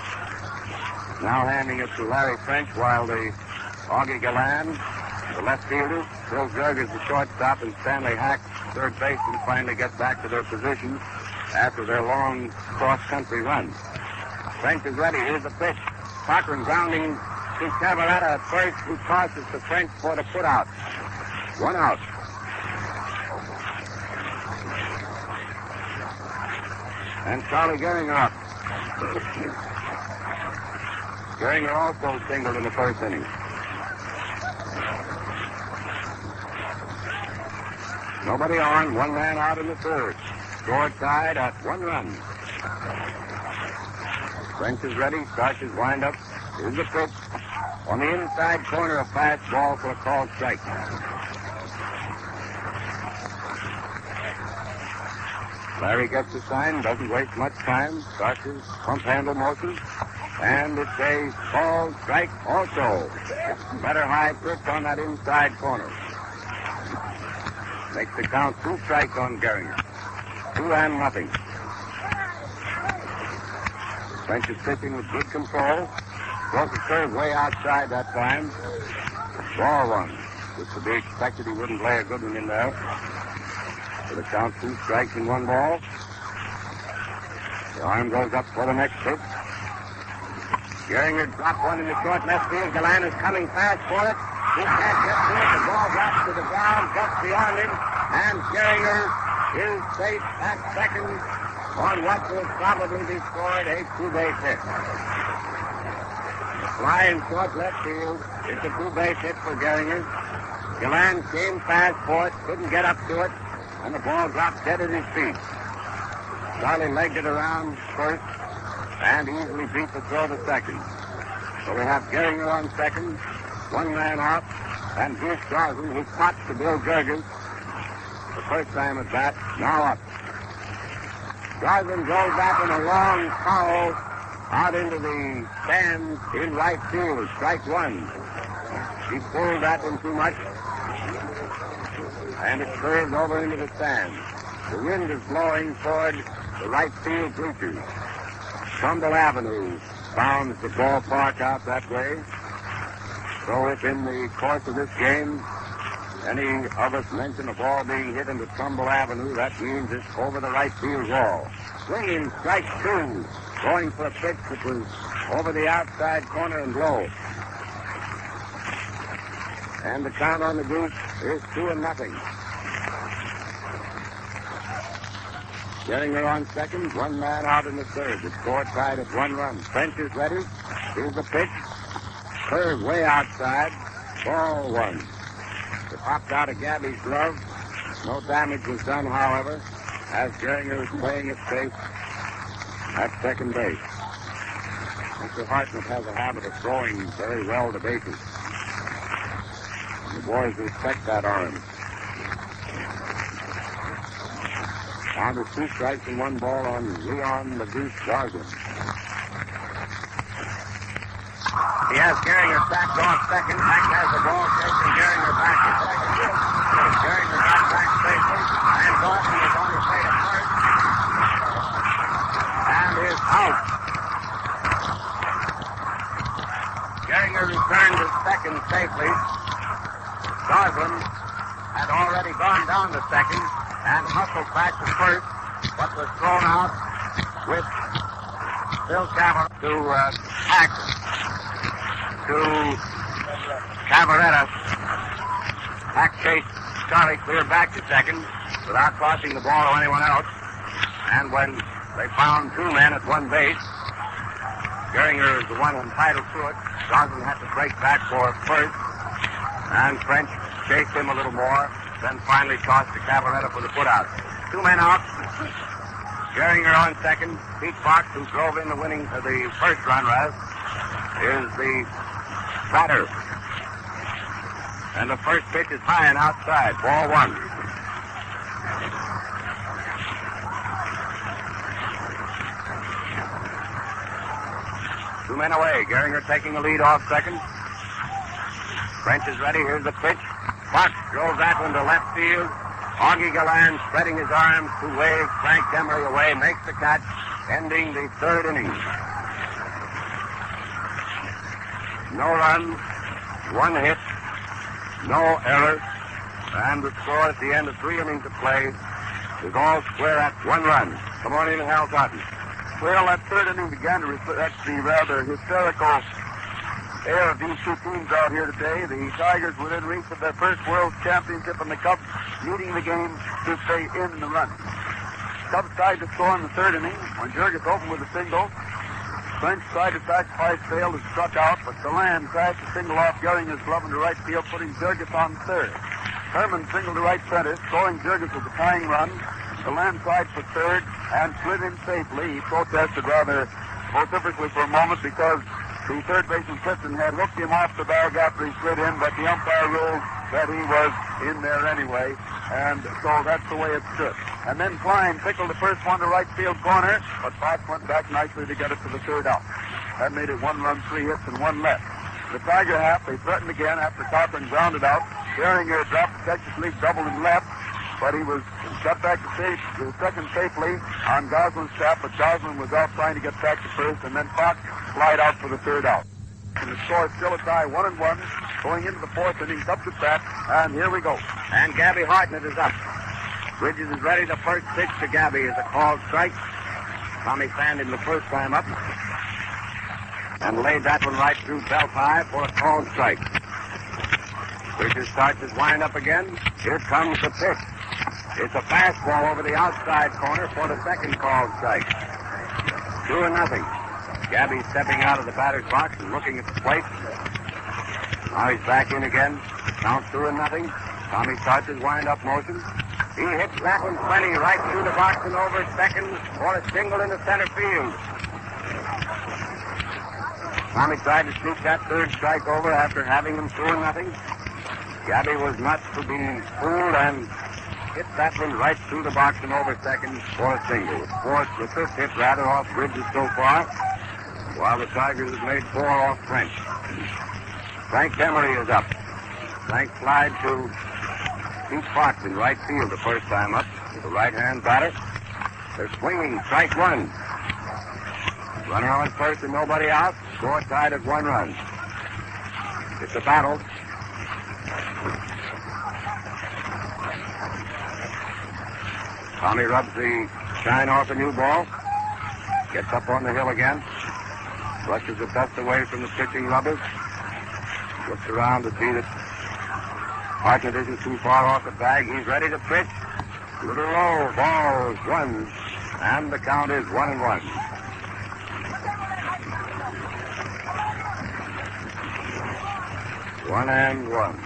Now handing it to Larry French, while the Augie Galland, the left fielder, Phil Gehringer, the shortstop, and Stanley Hack, third baseman, finally get back to their positions after their long cross-country run. French is ready. Here's the pitch. Cochrane grounding to Cavaletta at first, who tosses to French for the put-out. 1 out. And Charlie Gehringer up. Gehringer also singled in the 1st inning. Nobody on, 1 man out in the 3rd. Score tied at 1 run. French is ready, starts his windup. Here's the pitch. On the inside corner, a fastball for a called strike. Larry gets the sign, doesn't waste much time, starts his pump handle motion, and it's a called strike also. Better high pitch on that inside corner. Makes the count 2 strikes on Gehringer. 2-0. French is pitching with good control. Broke the curve way outside that time. Ball 1. Which would be expected. He wouldn't lay a good one in there. So the count 2 strikes and 1 ball. The arm goes up for the next pitch. Gehringer dropped one in the short left field. Galland is coming fast for it. He can't get to it. The ball drops to the ground, just beyond him. And Gehringer is safe at second on what will probably be scored a 2-base hit. Flying short left field. It's a 2-base hit for Gehringer. Galland came fast for it, couldn't get up to it, and the ball dropped dead at his feet. Charlie legged it around first and easily beat the throw to second. So we have Gehringer on second, 1 man out, and Goose Goslin, who pots to Bill Gehringer the first time at bat, now up. Goslin goes back in a long foul out into the stands in right field, strike 1. He pulled that one too much, and it curved over into the stands. The wind is blowing toward the right field bleachers. Trumbull Avenue bounds the ballpark out that way. So if in the course of this game any of us mention a ball being hit into Trumbull Avenue, that means it's over the right field wall. Swinging, strike 2, going for a pitch that was over the outside corner and low. And the count on the Goose is 2-0. Gehringer on second, 1 man out in the 3rd. The score tied at 1 run. French is ready. Here's the pitch. Curve way outside. Ball 1. It popped out of Gabby's glove. No damage was done, however, as Gehringer is playing it safe at second base. Mr. Hartnett has a habit of throwing very well to bases. The boys respect that arm. Down to 2 strikes and 1 ball on Leon the Goose Goslin. He has Gehringer backed off second. Hack has the ball, chasing Gehringer back to second. Gehringer got back safely, and Goslin is on his way to first. And is out. Gehringer returned to second safely. Goslin had already gone down to second and hustled back to first but was thrown out with Bill Cavalera to Hack to Cavaretta. Hack chased Charlie clear back to second without crossing the ball to anyone else. And when they found two men at one base, Gehringer is the one entitled to it. Goslin had to break back for first, and French chased him a little more, then finally tossed to Cavaretta for the putout. Two men out. Gehringer on second. Pete Fox, who drove in the first run, is the batter. And the first pitch is high and outside. Ball one. Two men away. Gehringer taking the lead off second. French is ready. Here's the pitch. Fox drove that one to left field. Augie Galland spreading his arms to wave Frank Emery away, makes the catch, ending the third inning. No runs, one hit, no errors, and the score at the end of 3 innings of play is all square at 1 run. Come on in, Hal Cotton. Well, that third inning began to reflect the rather hysterical air of these two teams out here today. The Tigers within reach of their first World Championship, and the Cubs leading the game to stay in the run. Cubs tried to score in the third inning when Jurgis opened with a single. French tried to sacrifice, failed, and struck out, but Galland crashed a single off Gehringer's glove into right field, putting Jurgis on third. Herman singled to right center, scoring Jurgis with a tying run. Galland tried for third and slid in safely. He protested rather vociferously for a moment because the third baseman Clifton had hooked him off the bag after he slid in, but the umpire ruled that he was in there anyway, and so that's the way it stood. And then Klein pickled the first one to right field corner, but Fox went back nicely to get it to the third out. That made it 1 run, 3 hits, and 1 left. The Tiger half, they threatened again after Cochrane grounded out. Gehringer dropped the Texas League double and left, but he was got back to second safely on Goslin's tap, but Goslin was out trying to get back to first, and then Fox flied out for the third out. And the score is still a tie, 1-1, going into the fourth inning. Cubs at bat, and here we go. And Gabby Hartnett is up. Bridges is ready. The first pitch to Gabby is a called strike. Tommy fanned him the first time up and laid that one right through belt high for a called strike. Bridges starts his wind-up again. Here comes the pitch. It's a fastball over the outside corner for the second called strike. 2-0. Gabby stepping out of the batter's box and looking at the plate. Now he's back in again. Count 2-0. Tommy starts his wind-up motion. He hits that one plenty right through the box and over second for a single into center field. Tommy tried to sneak that third strike over after having him 2-0. Gabby was not to be fooled and hit that one right through the box and over second for a single. The fifth hit rather off Bridges so far, while the Tigers have made 4 off French. Frank Emery is up. Frank flied to Pete Fox in right field the first time up with a right-hand batter. They're swinging, strike one. Runner on first and nobody out. Score tied at 1 run. It's a battle. Tommy rubs the shine off the new ball. Gets up on the hill again. Brushes the dust away from the pitching rubbers. Looks around to see that Hartnett isn't too far off the bag. He's ready to pitch. A little low. Ball is 1. And the count is 1-1. One and one.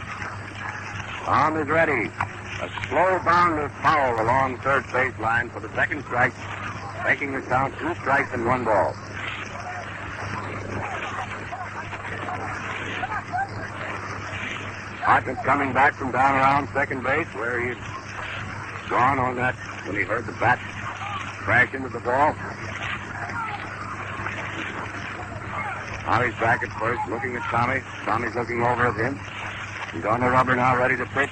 Tom is ready. A slow bounder foul along third baseline for the second strike, making the count 2 strikes and 1 ball. Hartnett coming back from down around second base where he had gone on that when he heard the bat crash into the ball. Tommy's back at first, looking at Tommy. Tommy's looking over at him. He's on the rubber now, ready to pitch.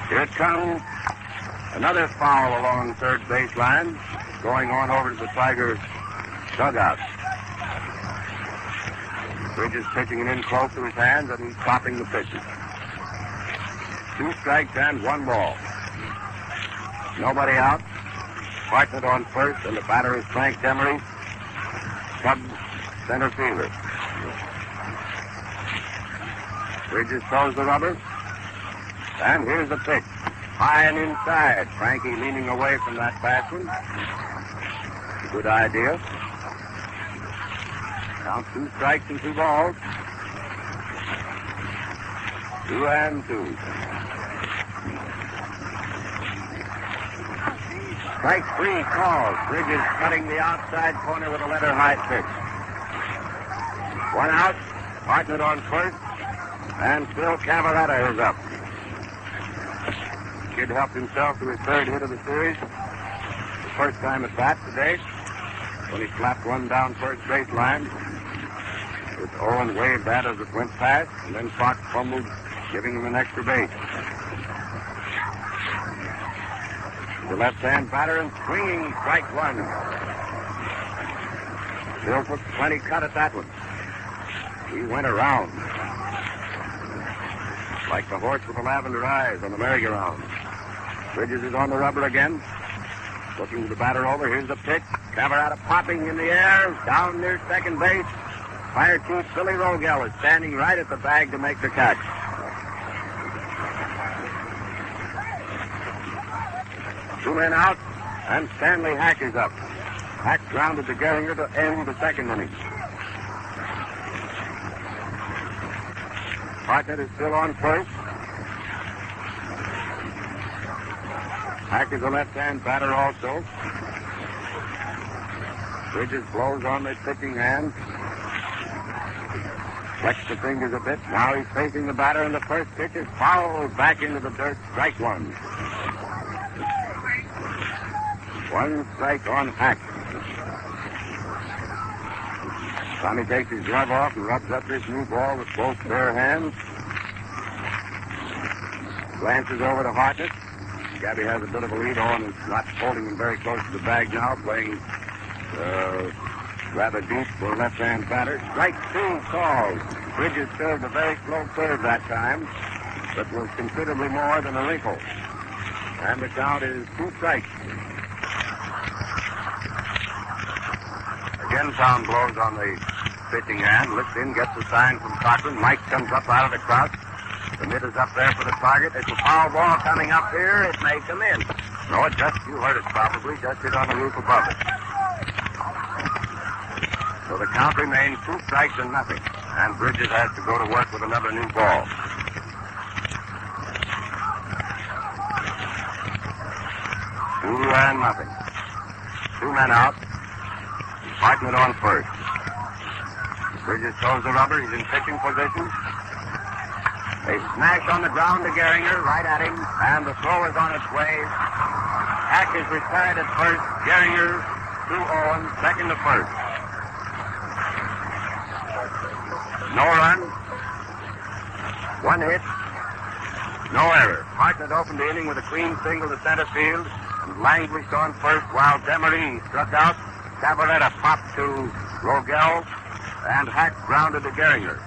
Here it comes. Another foul along third baseline, going on over to the Tigers' dugout. Bridges pitching it in close to his hands, and he's stopping the pitches. 2 strikes and 1 ball. Nobody out. Partner on first, and the batter is Frank Demery, Cubs center fielder. Bridges throws the rubber, and here's the pitch. High and inside. Frankie leaning away from that fast one. Good idea. Count 2 strikes and 2 balls. 2-2. Strike 3 calls. Bridges cutting the outside corner with a letter high pitch. 1 out. Partnered on first. And still Cavaretta is up. Kid helped himself to his 3rd hit of the series. The first time at bat today, when he slapped one down first baseline. With Owen waved that as it went past, and then Fox fumbled, giving him an extra base. The left-hand batter and swinging, strike 1. Bill took plenty cut at that one. He went around. Like the horse with the lavender eyes on the merry-go-round. Bridges is on the rubber again. Looking to the batter over. Here's the pitch. Cavaretta popping in the air. Down near second base. Fire chief Billy Rogel is standing right at the bag to make the catch. Two men out, and Stanley Hack is up. Hack grounded to Gehringer to end the 2nd inning. Hartnett is still on first. Hack is a left-hand batter also. Bridges blows on the pitching hand. Flex the fingers a bit. Now he's facing the batter, and the first pitch is fouled back into the dirt. Strike 1. 1 strike on Hack. Tommy takes his glove off and rubs up this new ball with both bare hands. Glances over to Hartnett. Gabby has a bit of a lead on and not holding him very close to the bag now, playing rather deep for a left-hand batter. Strike 2 called. Bridges served a very slow curve that time, but was considerably more than a wrinkle. And the count is 2 strikes. Again, Tom blows on the pitching hand, lifts in, gets the sign from Cochrane. Mike comes up out of the crouch. The mid is up there for the target. It's a foul ball coming up here. It may come in. No, it just, you heard it probably, just hit on the roof above it. So the count remains 2 strikes and nothing. And Bridges has to go to work with another new ball. Two and nothing. 2 men out. Hartnett on first. Bridges throws the rubber. He's in pitching position. They smash on the ground to Gehringer, right at him, and the throw is on its way. Hack is retired at first. Gehringer to Owen, second to first. No run. 1 hit. No error. Hartnett opened the inning with a clean single to center field and languished on first while Demery struck out. Cavaretta popped to Rogel, and Hack grounded to Gehringer.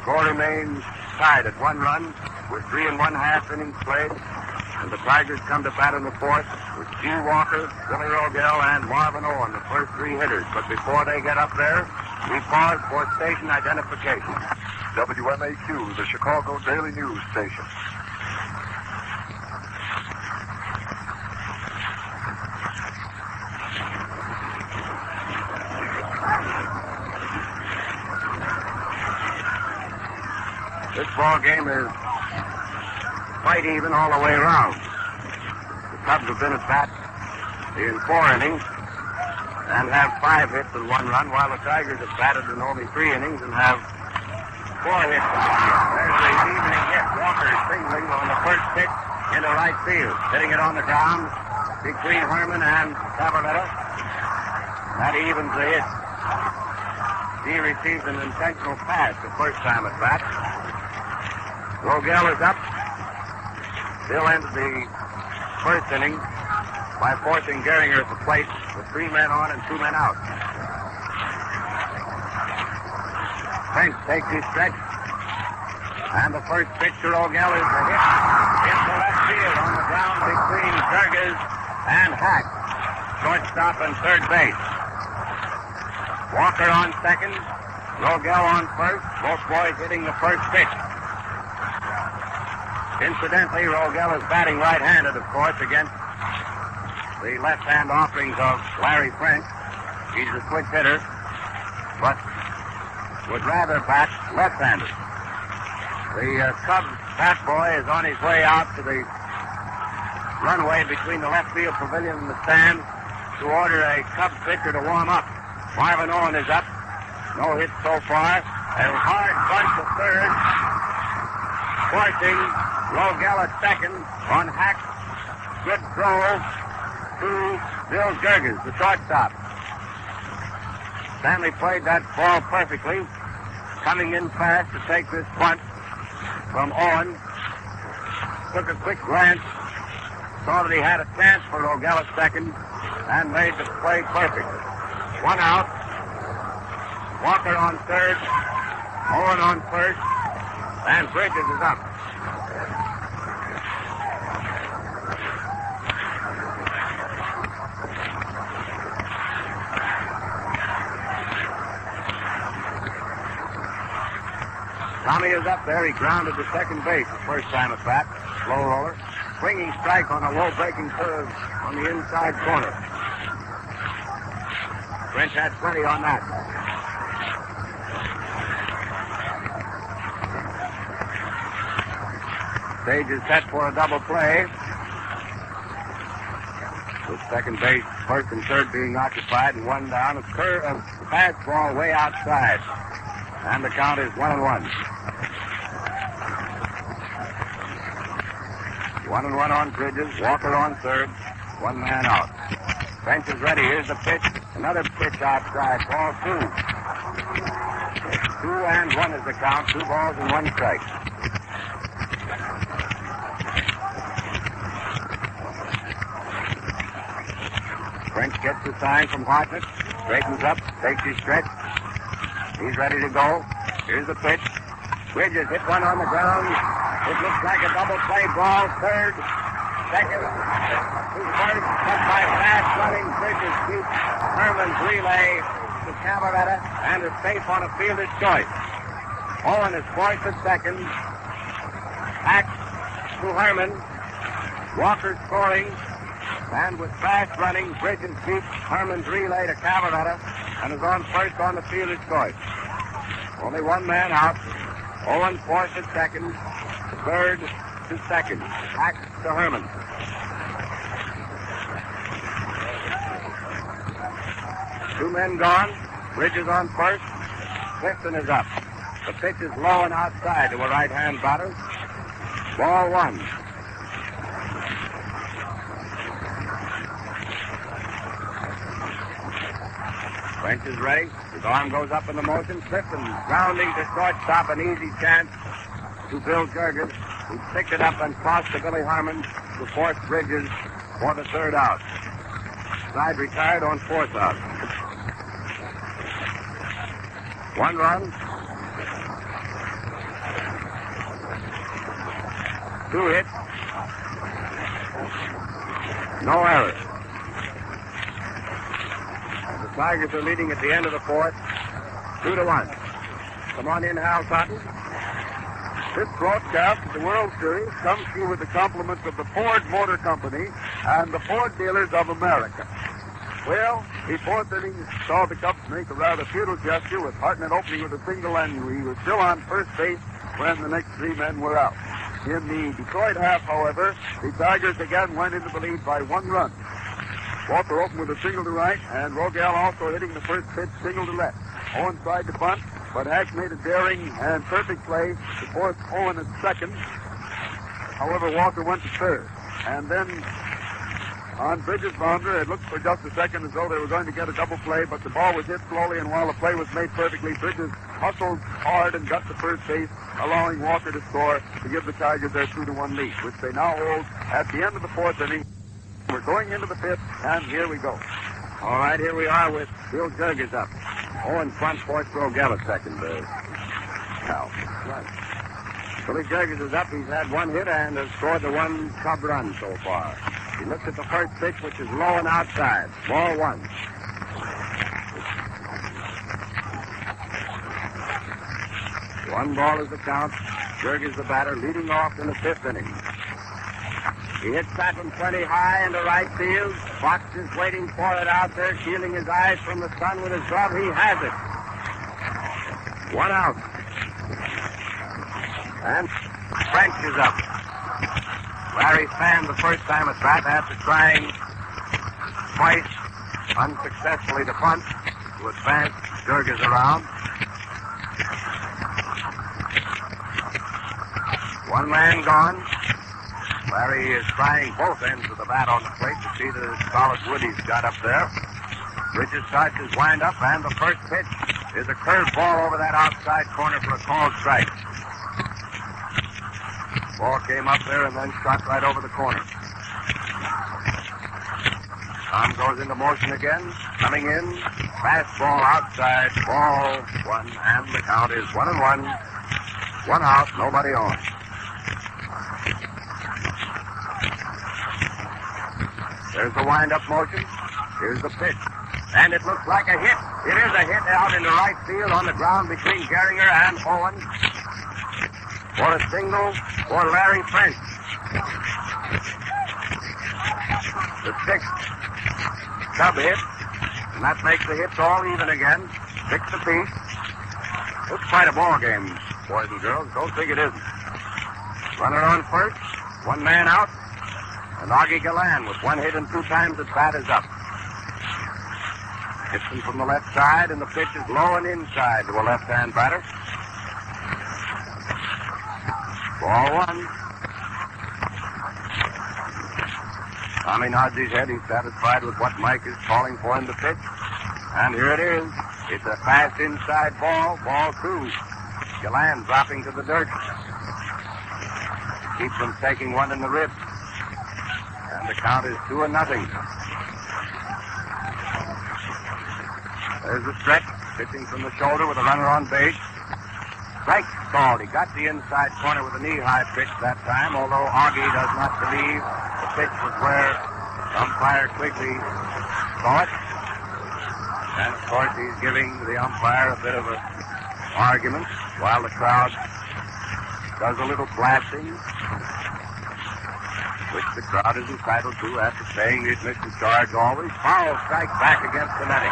Score remains tied at 1 run with 3 1/2 innings played. And the Tigers come to bat in the 4th with G. Walker, Billy Rogel, and Marvin Owen, the first 3 hitters. But before they get up there, we pause for station identification. WMAQ, the Chicago Daily News Station. This ball game is quite even all the way around. The Cubs have been at bat in 4 innings and have 5 hits and 1 run, while the Tigers have batted in only 3 innings and have 4 hits and 1 run. There's the evening hit. Walker singling on the first pitch into right field, hitting it on the ground between Herman and Cavaretta. That evens the hit. He receives an intentional pass the first time at bat. Rogel is up. Bill ended the first inning by forcing Gehringer at the plate with 3 men on and 2 men out. Prince takes his stretch. And the first pitch to Rogel is a hit into left field on the ground between Burgess and Hack. shortstop and third base. Walker on second, Rogel on first, both boys hitting the first pitch. Incidentally, Rogel is batting right-handed, of course, against the left-hand offerings of Larry French. He's a switch hitter, but would rather bat left-handed. The Cubs bat boy is on his way out to the runway between the left field pavilion and the stands to order a Cubs pitcher to warm up. Marvin Owen is up. No hits so far. A hard bunt to third. Forcing Rogel at second on Hack. Good throw to Bill Gehringer, the shortstop. Stanley played that ball perfectly, coming in fast to take this bunt from Owen. Took a quick glance, saw that he had a chance for Rogel at second, and made the play perfect. One out. Walker on third. Owen on first. And Bridges is up. Tommy is up there. He grounded to second base the first time at bat. Slow roller. Swinging strike on a low breaking curve on the inside corner. French had plenty on that. Stage is set for a double play. With second base, first and third being occupied, and one down. A fastball way outside. And the count is 1-1. 1-1 on Bridges. Walker on third. One man out. French is ready. Here's the pitch. Another pitch outside. Ball 2. 2-1 is the count. 2 balls and 1 strike. French gets the sign from Hartnett. Straightens up. Takes his stretch. He's ready to go. Here's the pitch. Bridges hit one on the ground. It looks like a double play ball. Third. Second. First, cut by fast running Bridges beats Herman's relay to Cavaretta and is safe on a fielder's choice. Owen is forced at second. Back to Herman. Walker scoring. And with fast running, Bridges beats Herman's relay to Cavaretta and is on first on the fielder's choice. Only one man out. Owen forced at second. Third to second. Back to Herman. Two men gone. Bridges on first. Clifton is up. The pitch is low and outside to a right-hand batter. Ball 1. French is ready. His arm goes up in the motion. Clifton grounding to shortstop. An easy chance to Bill Gehringer, who picked it up and tossed to Billy Herman to force Bridges for the third out. Side retired on fourth out. 1 run. 2 hits. No errors. The Tigers are leading at the end of the fourth, 2-1. Come on in, Hal Cotton. This broadcast of the World Series comes to you with the compliments of the Ford Motor Company and the Ford Dealers of America. Well, the fourth inning saw the Cubs make a rather futile gesture with Hartnett opening with a single, and he was still on first base when the next 3 men were out. In the Detroit half, however, the Tigers again went into the lead by 1 run. Walker opened with a single to right, and Rogel also hitting the first pitch single to left. Owen tried to bunt, but Hack made a daring and perfect play to force Owen at second. However, Walker went to third. And then on Bridges' bounder, it looked for just a second as though they were going to get a double play, but the ball was hit slowly, and while the play was made perfectly, Bridges hustled hard and got to first base, allowing Walker to score to give the Tigers their 2-1 lead, which they now hold at the end of the fourth inning. We're going into the fifth, and here we go. All right, here we are with Bill Gehringer up. Owen front, forced Rogel at second. Cal. Right. Billy Gehringer is up. He's had 1 hit and has scored the 1 Cub run so far. He looks at the first pitch, which is low and outside. Ball one. One ball is the count. Berg is the batter, leading off in the 5th inning. He hits that one plenty high into right field. Fox is waiting for it out there, shielding his eyes from the sun with his glove. He has it. One out. And French is up. Larry fanned the first time at bat after trying twice unsuccessfully to punt to advance Jurgens around. One man gone. Larry is trying both ends of the bat on the plate to see the solid wood he's got up there. Bridges starts his wind-up, and the first pitch is a curved ball over that outside corner for a called strike. Ball came up there and then shot right over the corner. Tom goes into motion again, coming in. Fastball outside, ball one, and the count is 1-1. One out, nobody on. There's the wind-up motion. Here's the pitch. And it looks like a hit. It is a hit out into right field on the ground between Gehringer and Owen. For a single for Larry French. The 6th sub hit. And that makes the hits all even again. 6 apiece. It's quite a ball game, boys and girls. Don't think it isn't. Runner on first. One man out. And Augie Gallan with one hit and 2 times at bat is up. Hits him from the left side, and the pitch is low and inside to a left-hand batter. Ball one. Tommy nods his head. He's satisfied with what Mike is calling for him to pitch. And here it is. It's a fast inside ball. Ball 2. Gallan dropping to the dirt. Keeps from taking one in the ribs. And the count is 2-0. There's the stretch, pitching from the shoulder with a runner on base. Strike called. He got the inside corner with a knee-high pitch that time, although Augie does not believe the pitch was where umpire Quigley saw it. And, of course, he's giving the umpire a bit of an argument while the crowd does a little blasting, which the crowd is entitled to after paying the admission charge always. Foul strike back against the netting.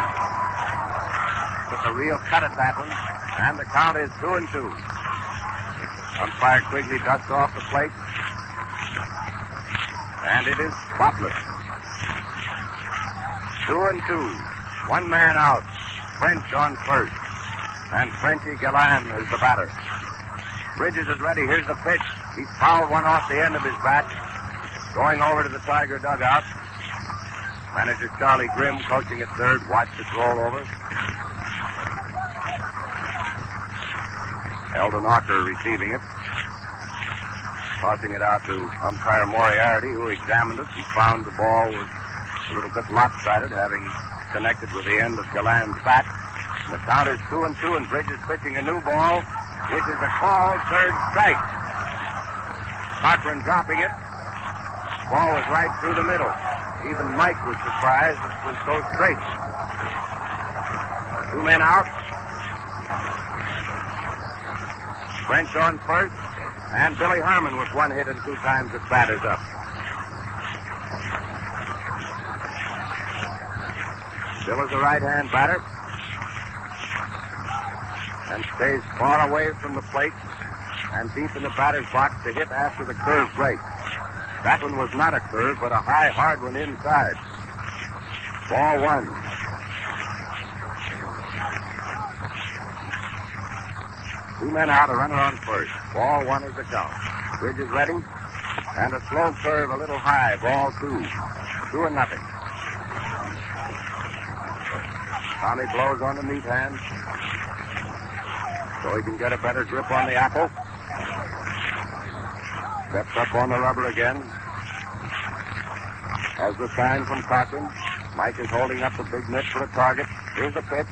Took a real cut at that one, and the count is 2-2. Umpire Quigley dusts off the plate, and it is spotless. 2-2. One man out. French on first, and Frenchy Gallan is the batter. Bridges is ready. Here's the pitch. He's fouled one off the end of his bat. Going over to the Tiger dugout. Manager Charlie Grimm, coaching at third, watched it roll over. Eldon Ocker receiving it. Tossing it out to umpire Moriarty, who examined it and found the ball was a little bit lopsided, having connected with the end of Gallan's bat. The count is 2-2, and Bridges pitching a new ball, which is a called third strike. Cochrane dropping it. Ball was right through the middle. Even Mike was surprised it was so straight. 2 men out. French on first, and Billy Herman with one hit and 2 times at bat is up. Bill is a right-hand batter and stays far away from the plate and deep in the batter's box to hit after the curve break. That one was not a curve, but a high, hard one inside. Ball 1. Two men out, a runner on first. Ball 1 is the count. Bridges ready, and a slow curve a little high. Ball 2. 2-0. Tommy blows on the meat hand so he can get a better grip on the apple. Steps up on the rubber again. Has the sign from Cochrane. Mike is holding up the big mitt for a target. Here's the pitch.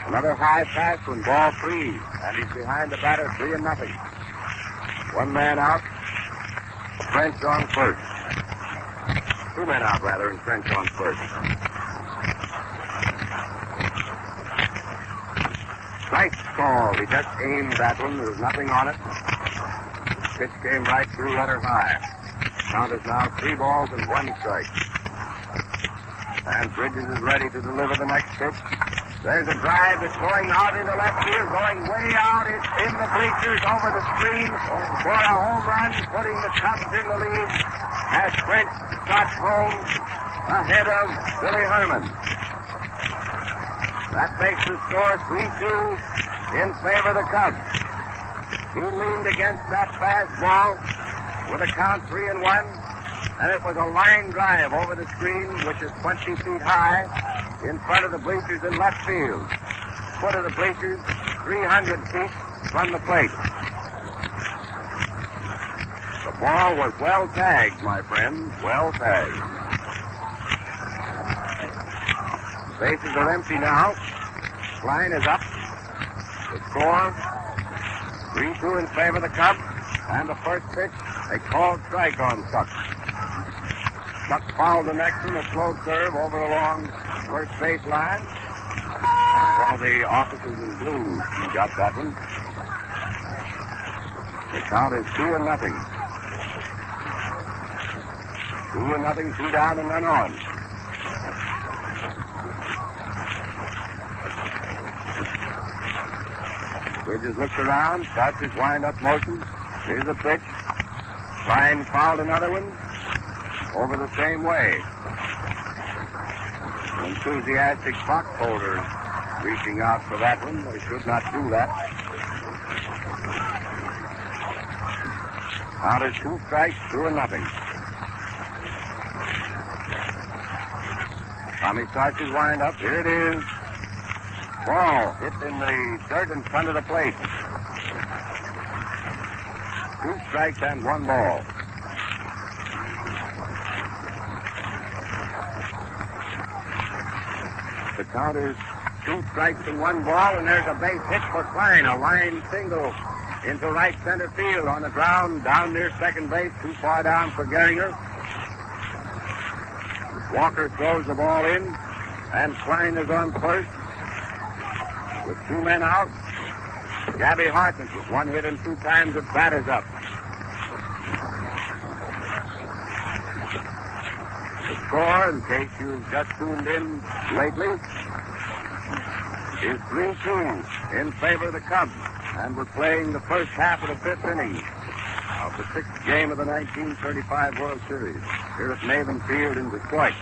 Another high fast one, ball 3. And he's behind the batter, 3-0. One man out. French on first. Two men out, rather, and French on first. Strike called. He just aimed that one. There was nothing on it. Pitch came right through letter high. Count is now 3 balls and 1 strike. And Bridges is ready to deliver the next pitch. There's a drive that's going out into left field, going way out. It's in the bleachers over the screen for a home run, putting the Cubs in the lead as French shots home ahead of Billy Herman. That makes the score 3-2 in favor of the Cubs. He leaned against that fastball with a count 3-1, and it was a line drive over the screen, which is 20 feet high, in front of the bleachers in left field. Foot of the bleachers, 300 feet from the plate. The ball was well tagged, my friends, well tagged. Bases are empty now. Line is up. The score, 3-2 in favor of the Cubs. And the first pitch, a called strike on Tuck. Tuck fouled the next one, a slow curve over along first base line. All the officers in blue got that one. The count is 2-0. 2-0, 2 down and none on. Bridges looks around, starts his wind-up motion. Here's a pitch. Klein fouled another one over the same way. Enthusiastic stockholders reaching out for that one. They should not do that. Count is 2 strikes, 2-0. Tommy starts his wind-up. Here it is. Ball hit in the dirt in front of the plate. 2 strikes and 1 ball. The count is 2 strikes and 1 ball, and there's a base hit for Klein. A line single into right center field on the ground, down near second base, too far down for Gehringer. Walker throws the ball in, and Klein is on first. With 2 men out, Gabby Harkness with 1 hit and 2 times at bat is up. The score, in case you've just tuned in lately, is 3-2 in favor of the Cubs. And we're playing the first half of the 5th inning of the 6th game of the 1935 World Series here at Maven Field in Detroit.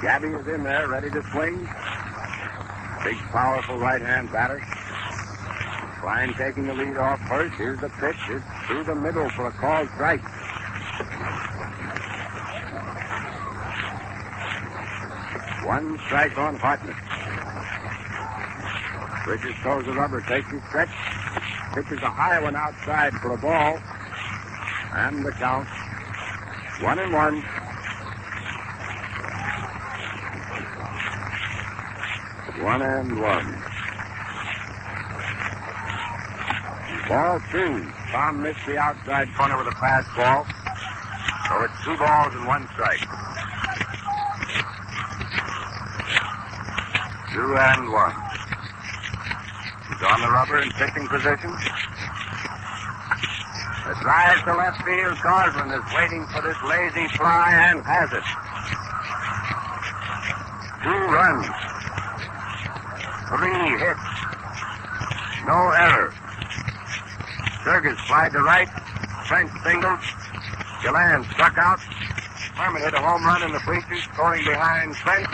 Gabby is in there, ready to swing. Big, powerful right-hand batter. Klein taking the lead off first. Here's the pitch. It's through the middle for a called strike. One strike on Hartnett. Bridges throws the rubber, takes his stretch. Pitches a high one outside for a ball. And the count, 1-1. One and one. Ball 2. Tom missed the outside corner with a fastball. So it's 2 balls and 1 strike. 2-1. He's on the rubber in pitching position. The drive to left field. Goslin is waiting for this lazy fly and has it. 2 runs. 3 hits. No error. Sergis flied to right. French singled. Gillan struck out. Herman hit a home run in the bleachers, scoring behind French.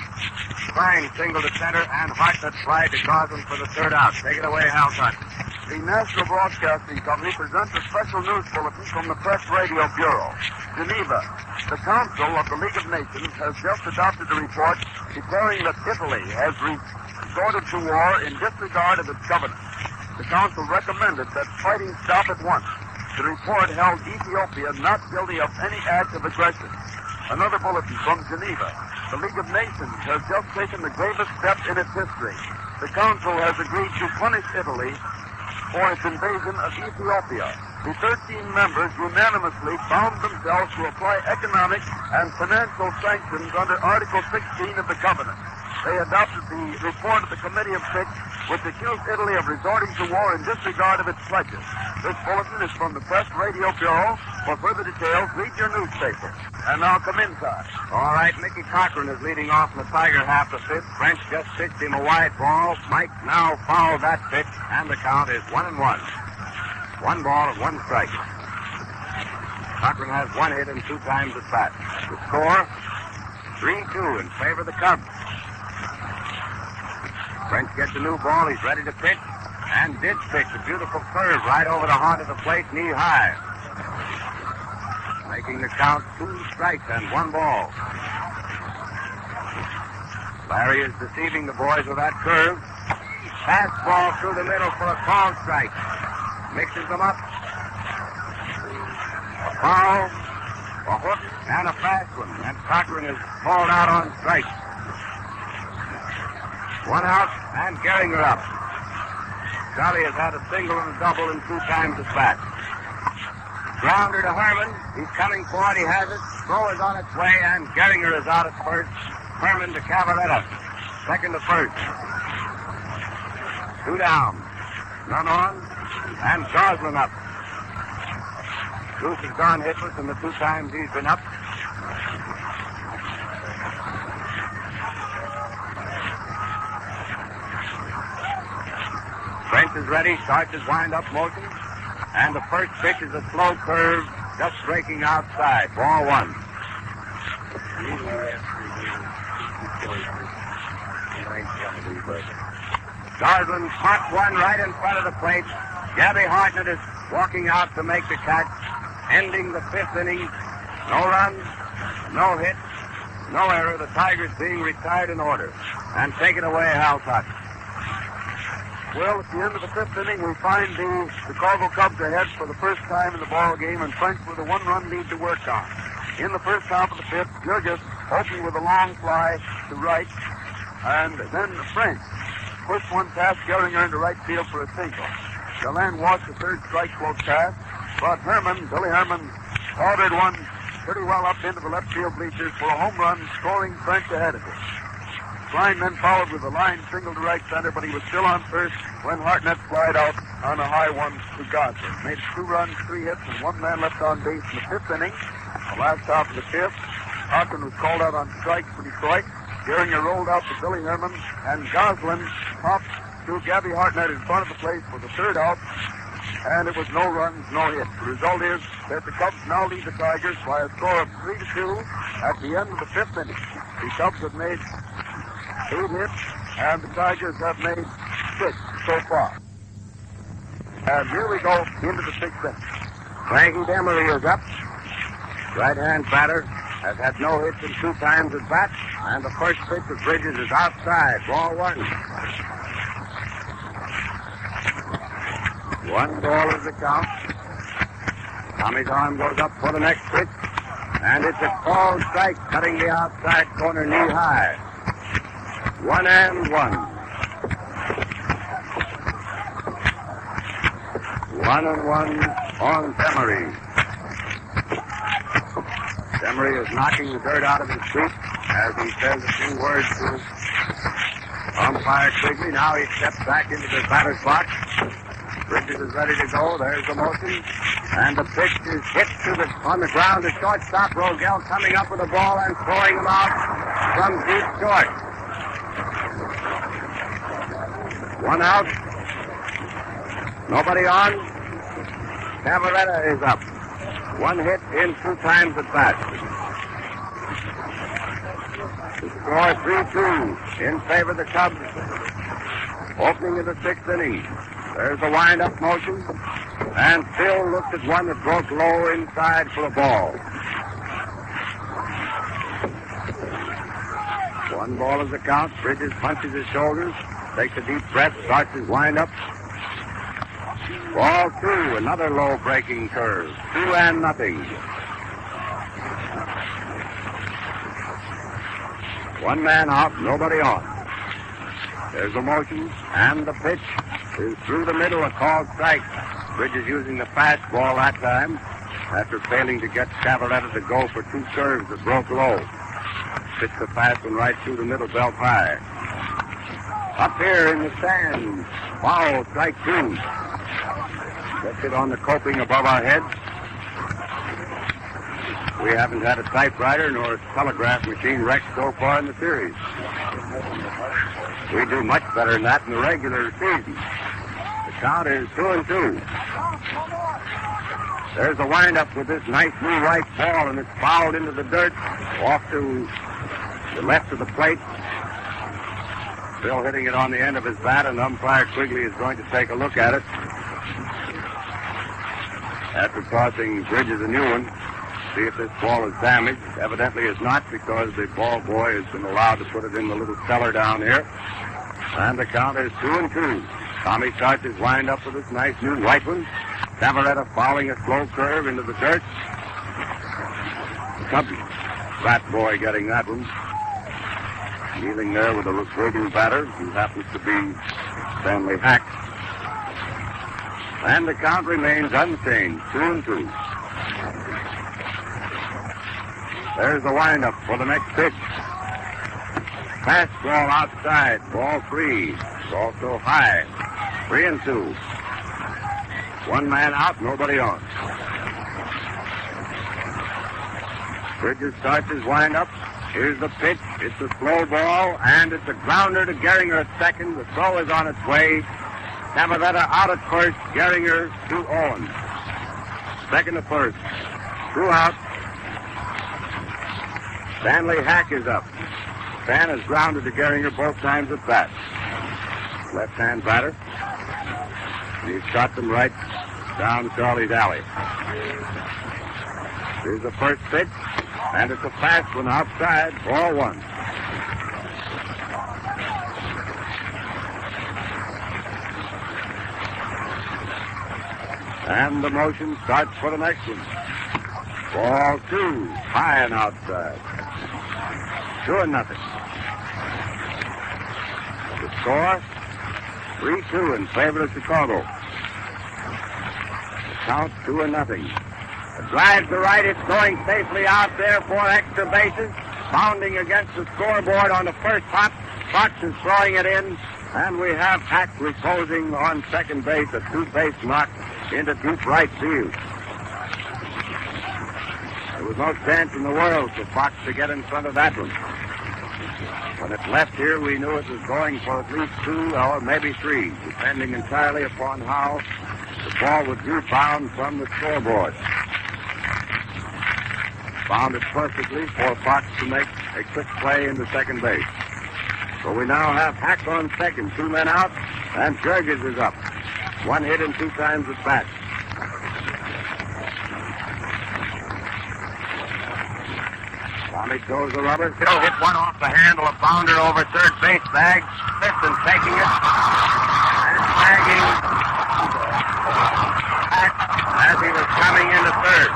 Klein singled to center, and Hartnett flied to Goslin for the 3rd out. Take it away, Hal Sutton. The National Broadcasting Company presents a special news bulletin from the Press Radio Bureau. Geneva. The Council of the League of Nations has just adopted a report declaring that Italy has resorted to war in disregard of its government. The Council recommended that fighting stop at once. The report held Ethiopia not guilty of any act of aggression. Another bulletin from Geneva. The League of Nations has just taken the gravest step in its history. The Council has agreed to punish Italy for its invasion of Ethiopia. The 13 members unanimously bound themselves to apply economic and financial sanctions under Article 16 of the Covenant. They adopted the report of the Committee of Six, which accused Italy of resorting to war in disregard of its pledges. This bulletin is from the Press Radio Bureau. For further details, read your newspaper. And now come inside. All right, Mickey Cochrane is leading off in the Tiger half the fifth. French just pitched him a wide ball. Mike now fouled that pitch, and the count is 1-1. 1 ball and 1 strike. Cochrane has 1 hit and 2 times at bat. The score, 3-2 in favor of the Cubs. French gets a new ball. He's ready to pitch, and did pitch a beautiful curve right over the heart of the plate, knee high. Making the count 2 strikes and 1 ball. Larry is deceiving the boys with that curve. Fastball through the middle for a call strike. Mixes them up. A foul, a hook, and a fast one. And Cochrane is called out on strike. 1 out, and Gehringer up. Charlie has had a single and a double and 2 times at bat. Grounder to Herman. He's coming for it. He has it. Throw is on its way, and Gehringer is out at first. Herman to Cavaretta. Second to first. 2 down. None on. And Goslin up. Goose has gone hitless in the 2 times he's been up. French is ready. Starts his wind-up motion. And the first pitch is a slow curve, just breaking outside. Ball 1. Goslin caught one right in front of the plate. Gabby Hartnett is walking out to make the catch, ending the 5th inning. No runs, no hit, no error. The Tigers being retired in order. And take it away, Hal Tuck. Well, at the end of the 5th inning, we find the Chicago Cubs ahead for the first time in the ball game, and French with a 1-run lead to work on. In the first half of the 5th, Jurgis opened with a long fly to right, and then French pushed one past Gehringer into right field for a single. Galland watched the third strike close pass, but Billy Herman, ordered one pretty well up into the left field bleachers for a home run, scoring French ahead of it. Klein then followed with a line single to right center, but he was still on first when Hartnett flied out on a high one to Goslin. Made 2 runs, 3 hits, and 1 man left on base in the 5th inning. The last half of the 5th, Cochrane was called out on strikes for Detroit. Gehringer rolled out to Billy Herman, and Goslin popped to Gabby Hartnett in front of the plate for the 3rd out, and it was no runs, no hits. The result is that the Cubs now lead the Tigers by a score of 3-2 at the end of the 5th inning. The Cubs have made 8 hits, and the Tigers have made 6 so far. And here we go into the 6th inning. Frankie Demery is up. Right-hand batter has had no hits in 2 times at bat, and the first pitch of Bridges is outside. Ball 1. 1 ball is the count. Tommy's arm goes up for the next pitch, and it's a called strike cutting the outside corner knee high. 1-1. 1-1 on Demery. Demery is knocking the dirt out of his feet as he says a few words to umpire Quigley. Now he steps back into the batter's box. Bridges is ready to go. There's the motion. And the pitch is hit on the ground. The shortstop, Rogel, coming up with the ball and throwing him out from deep short. 1 out. Nobody on. Cavaretta is up. 1 hit in 2 times at bat. The score 3-2 in favor of the Cubs. Opening in the 6th inning. There's a wind-up motion. And Phil looked at one that broke low inside for a ball. 1 ball is the count. Bridges punches his shoulders. Takes a deep breath. Starts his wind-up. Ball 2, another low breaking curve. 2-0. 1 man out, nobody on. There's a motion and the pitch. is through the middle, a called strike. Bridges using the fastball that time after failing to get Cavaletta to go for 2 curves that broke low. Hits the fast one right through the middle, belt high. Up here in the stands, foul, strike 2. Gets it on the coping above our heads. We haven't had a typewriter nor a telegraph machine wrecked so far in the series. We do much better than that in the regular season. The count is 2-2. There's a windup with this nice new right ball, and it's fouled into the dirt off to the left of the plate. Bill hitting it on the end of his bat, and umpire Quigley is going to take a look at it. After tossing Bridges a new one, see if this ball is damaged. Evidently it's not, because the ball boy has been allowed to put it in the little cellar down here. And the count is 2-2. Tommy starts his windup with this nice new right one. Cavaletta fouling a slow curve into the dirt. Cubby, fat boy, getting that one. Kneeling there with a working batter, who happens to be Stanley Hack. And the count remains unchanged, 2-2. There's the windup for the next pitch. Fastball outside, ball 3. Ball so high, 3-2. 1 man out, nobody on. Bridges starts his windup. Here's the pitch. It's a slow ball, and it's a grounder to Gehringer at second. The throw is on its way. Cavaletta out at first. Gehringer to Owen. Second to first. 2 out. Stanley Hack is up. Stan has grounded to Gehringer both times at bat. Left-hand batter. He's shot them right down Charlie's alley. Here's the first pitch, and it's a fast one outside, ball 1. And the motion starts for the next one. Ball 2, high and outside. 2-0. The score, 3-2 in favor of Chicago. The count 2-0. A drive to right, it's going safely out there for extra bases. Bounding against the scoreboard on the first hop. Fox is throwing it in, and we have Hack reposing on second base, a 2-base knock into deep right field. There was no chance in the world for Fox to get in front of that one. When it left here, we knew it was going for at least 2 or maybe 3, depending entirely upon how the ball would rebound from the scoreboard. Found it perfectly for Fox to make a quick play into second base. So we now have Hack on second, 2 men out, and Jurgens is up. 1 hit and 2 times at bat. Tommy throws the rubber. He'll hit one off the handle, a bounder over third base bag. Clifton taking it and flagging Hack as he was coming into third.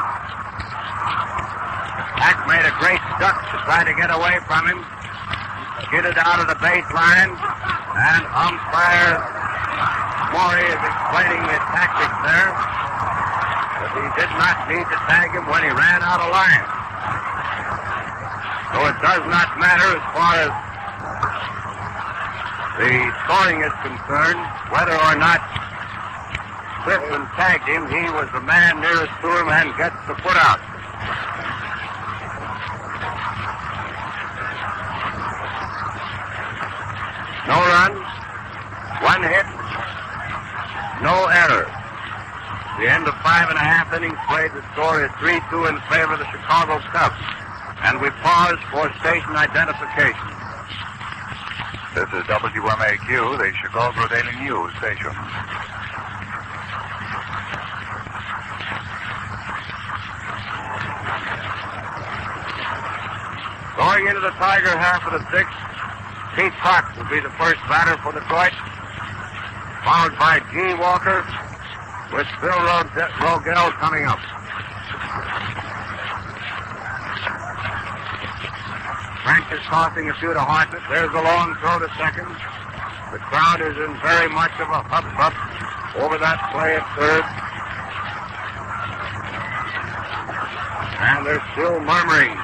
Hack made a great duck to try to get away from him. Skidded out of the baseline, and umpire Morey is explaining the tactics there. But he did not need to tag him when he ran out of line. So it does not matter as far as the scoring is concerned, whether or not Clifton tagged him. He was the man nearest to him and gets the put out. No run, 1 hit, no error. The end of 5.5 innings played. The score is 3-2 in favor of the Chicago Cubs. And we pause for station identification. This is WMAQ, the Chicago Daily News station. Going into the Tiger half of the 6th, Pete Cox will be the first batter for Detroit, followed by G. Walker, with Phil Rogel coming up. Frank is tossing a few to Hartnett. There's a long throw to second. The crowd is in very much of a hubbub over that play at third. And they're still murmuring.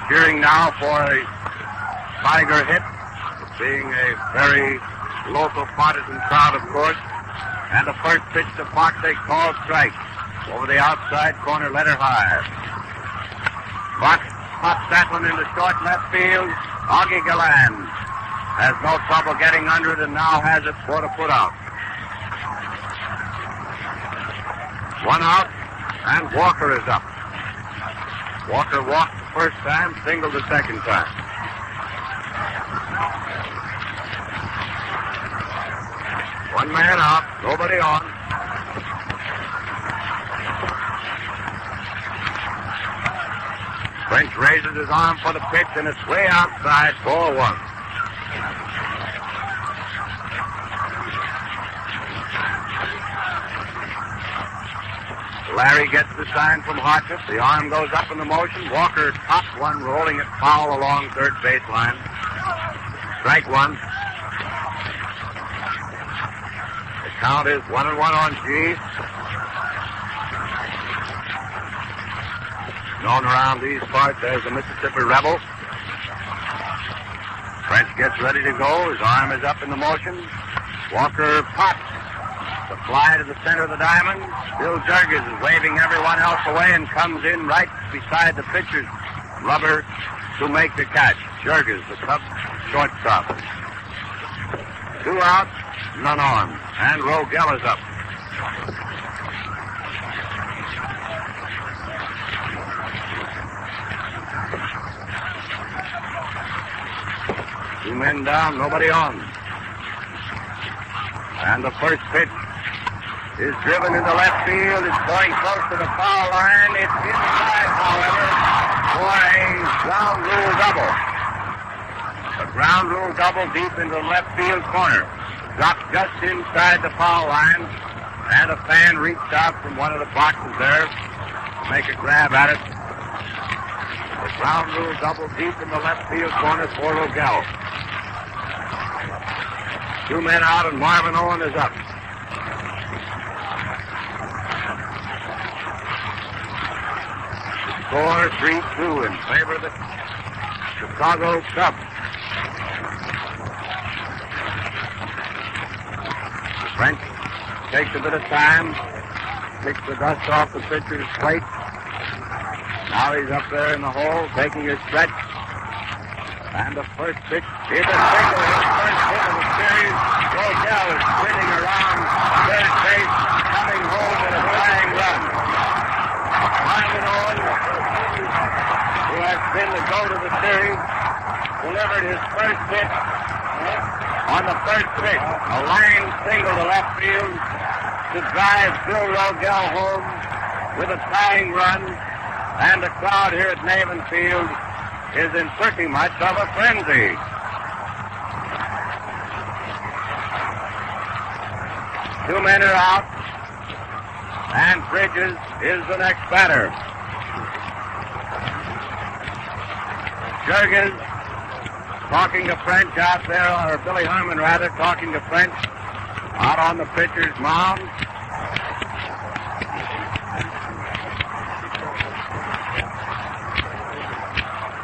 Cheering now for a Tiger hit, being a very local partisan crowd, of course. And the first pitch to Fox, they call strike. Over the outside corner, letter high. Fox pops that one into short left field. Augie Galland has no trouble getting under it and now has it for the put out. One out, and Walker is up. Walker walked the first time, singled the second time. One man out, nobody on. French raises his arm for the pitch, and it's way outside, 4-1. Larry gets the sign from Hartnett. The arm goes up in the motion. Walker tops one, rolling it foul along third baseline. Strike one. The count is 1-1 on G. Known around these parts as the Mississippi Rebel. French gets ready to go. His arm is up in the motion. Walker pops. The fly to the center of the diamond. Bill Jurgis is waving everyone else away and comes in right beside the pitcher's rubber to make the catch. Jurgis, the Cub shortstop. 2 out, none on. And Rogel is up. Two men down, nobody on. And the first pitch is driven into left field. It's going close to the foul line. It's inside, however, for a ground rule double. A ground rule double deep into the left field corner. Dropped just inside the foul line, and a fan reached out from one of the boxes there to make a grab at it. The ground rule double deep in the left field corner for Rogel. 2 men out, and Marvin Owen is up. Score 3-2 in favor of the Chicago Cubs. French takes a bit of time, picks the dust off the pitcher's plate. Now he's up there in the hole, taking his stretch. And the first pitch is a single. His first hit of the series. Rogel is spinning around third base, coming home with a flying run. Marvin Owen, who has been the goat of the series, delivered his first hit on the first pitch. A line single to left field to drive Bill Rogel home with a tying run. And the crowd here at Navin Field is in pretty much of a frenzy. Two men are out, and Bridges is the next batter. Jurgens talking to French out there, or Billy Herman rather, talking to French out on the pitcher's mound.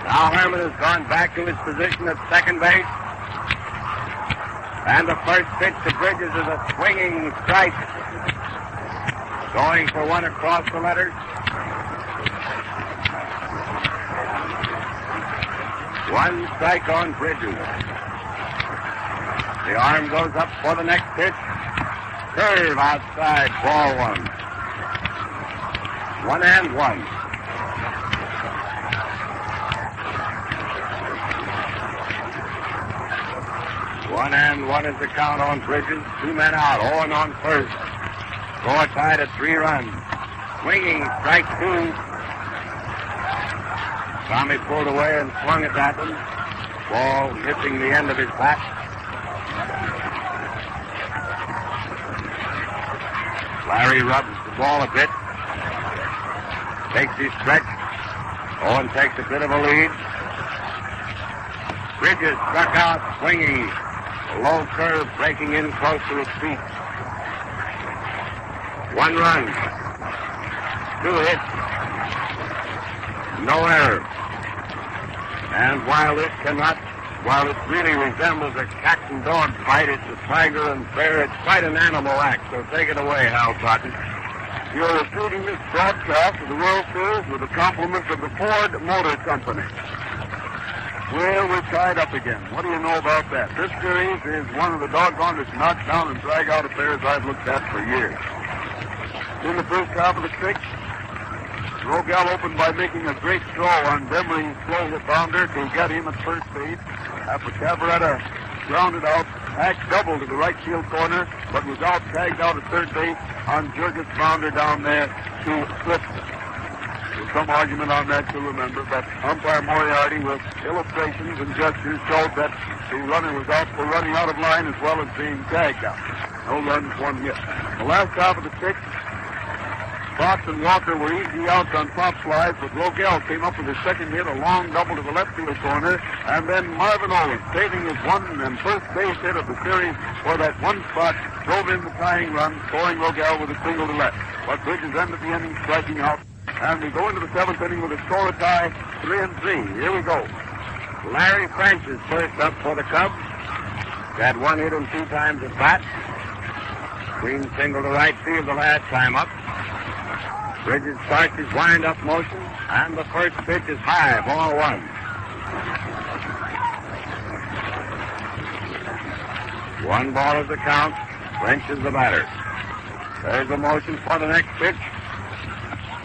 Now Herman has gone back to his position at second base. And the first pitch to Bridges is a swinging strike. Going for one across the letters. One strike on Bridges. The arm goes up for the next pitch. Curve outside, ball 1. 1-1. 1-1 is the count on Bridges. 2 men out. Owen on first. Score tied at 3 runs. Swinging strike 2. Tommy pulled away and swung at that one. Ball missing the end of his bat. Larry rubs the ball a bit. Takes his stretch. Owen takes a bit of a lead. Bridges struck out, swinging. A low curve breaking in close to his feet. 1 run. 2 hits. No error. And while it really resembles a cat and dog fight, it's a tiger and bear. It's quite an animal act. So take it away, Hal Cotton. You're receiving this broadcast of the World Series with the compliments of the Ford Motor Company. Well, we're tied up again. What do you know about that? This series is one of the doggonest knockdown and drag-out affairs I've looked at for years. In the first half of the 6th, Rogel opened by making a great throw on Demring's slow hit bounder to get him at first base. After Cavaretta grounded out, Hack doubled to the right field corner, but was out tagged out at third base on Jurgis' bounder down there to Clifton. There's some argument on that, you'll remember, but umpire Moriarty, with illustrations and gestures, showed that the runner was out for running out of line as well as being tagged out. No runs, 1 hit. The last half of the 6th, Fox and Walker were easy outs on pop flies, but Rogel came up with his second hit, a long double to the left field corner, and then Marvin Owens, saving his 1 and first base hit of the series for that one spot, drove in the tying run, scoring Rogel with a single to left. But Bridges ended the inning striking out, and we go into the 7th inning with a score tie, 3-3. Here we go. Larry French is first up for the Cubs. Got 1 hit and 2 times at bat. Green single to right field the last time up. Bridges starts his wind-up motion, and the first pitch is high, ball 1. 1 ball is the count. French is the batter. There's the motion for the next pitch.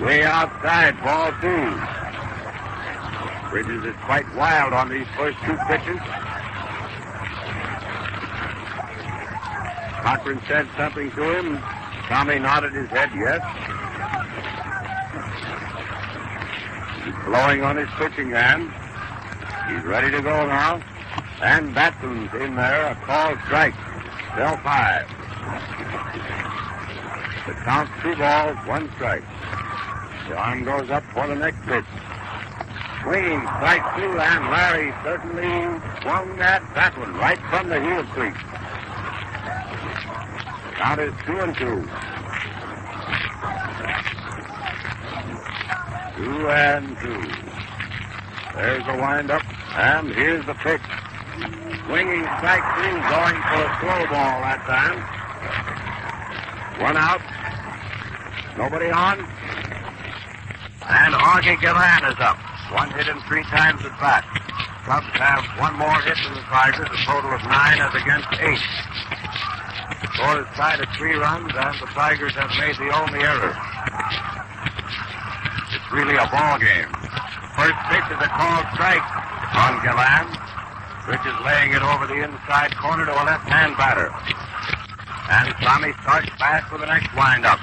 Way outside, ball 2. Bridges is quite wild on these first 2 pitches. Cochrane said something to him. Tommy nodded his head yes. He's blowing on his pitching hand. He's ready to go now. And Batson's in there, a called strike. Still 5. The count 2 balls, 1 strike. The arm goes up for the next pitch. Swinging, strike 2, and Larry certainly swung at that one right from the heel cleat. Count is 2-2. 2-2. There's the windup, and here's the pitch. Swinging strike 2, going for a slow ball that time. 1 out. Nobody on. And Augie Gehringer is up. 1 hit and 3 times at bat. Cubs have 1 more hit than the Tigers, a total of 9 as against 8. The score is tied at 3 runs, and the Tigers have made the only error. It's really a ball game. First pitch is a called strike on Gehringer. Bridges laying it over the inside corner to a left-hand batter. And Tommy starts fast for the next windup.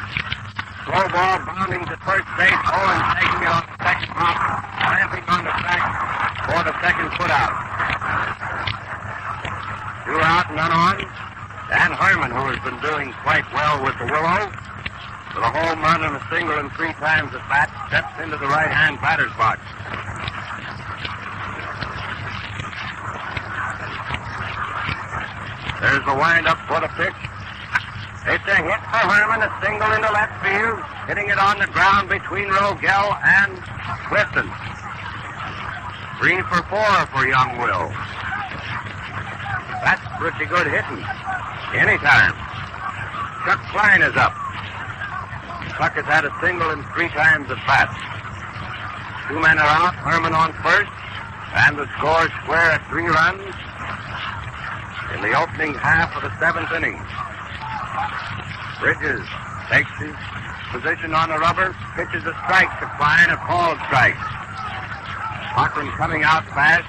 Slow ball bounding to first base. Owens taking it on the second hop, ramping on the track for the second put-out. 2 out, none on. And Herman, who has been doing quite well with the Willow, with a home run and a single and 3 times at bat, steps into the right-hand batter's box. There's the wind-up for the pitch. It's a hit for Herman, a single into left field, hitting it on the ground between Rogel and Clifton. 3 for 4 for young Will. That's pretty good hitting. Anytime. Chuck Klein is up. Chuck has had a single and 3 times at bat. 2 men are out, Herman on first, and the score square at 3 runs in the opening half of the 7th inning. Bridges takes his position on the rubber, pitches a strike to Klein, a called strike. Cochrane coming out fast,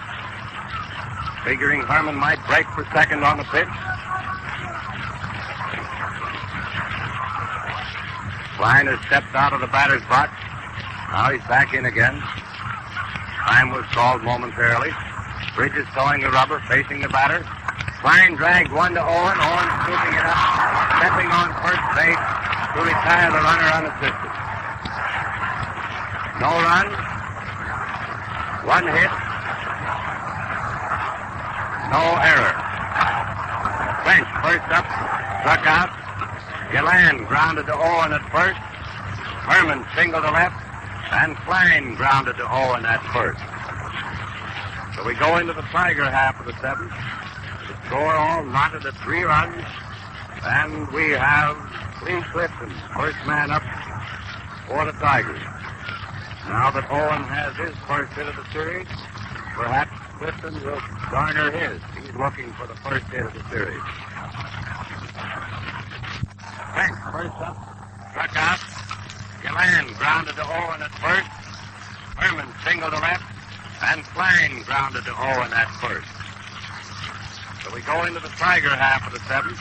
figuring Herman might break for second on the pitch. Klein has stepped out of the batter's box. Now he's back in again. Time was called momentarily. Bridges towing the rubber, facing the batter. Klein dragged 1 to Owen. Owen scooping it up, stepping on first base to retire the runner unassisted. No run. 1 hit. No error. French first up, struck out. Gehringer grounded to Owen at first. Herman singled to left. And Klein grounded to Owen at first. So we go into the Tiger half of the seventh. The score all knotted at 3 runs. And we have Lee Clifton, first man up for the Tigers. Now that Owen has his first hit of the series, perhaps Clifton will garner his. He's looking for the first hit of the series. Frank, first up, struck out. Gehringer grounded to Owen at first. Herman singled to left. And Klein grounded to Owen at first. So we go into the Tiger half of the seventh.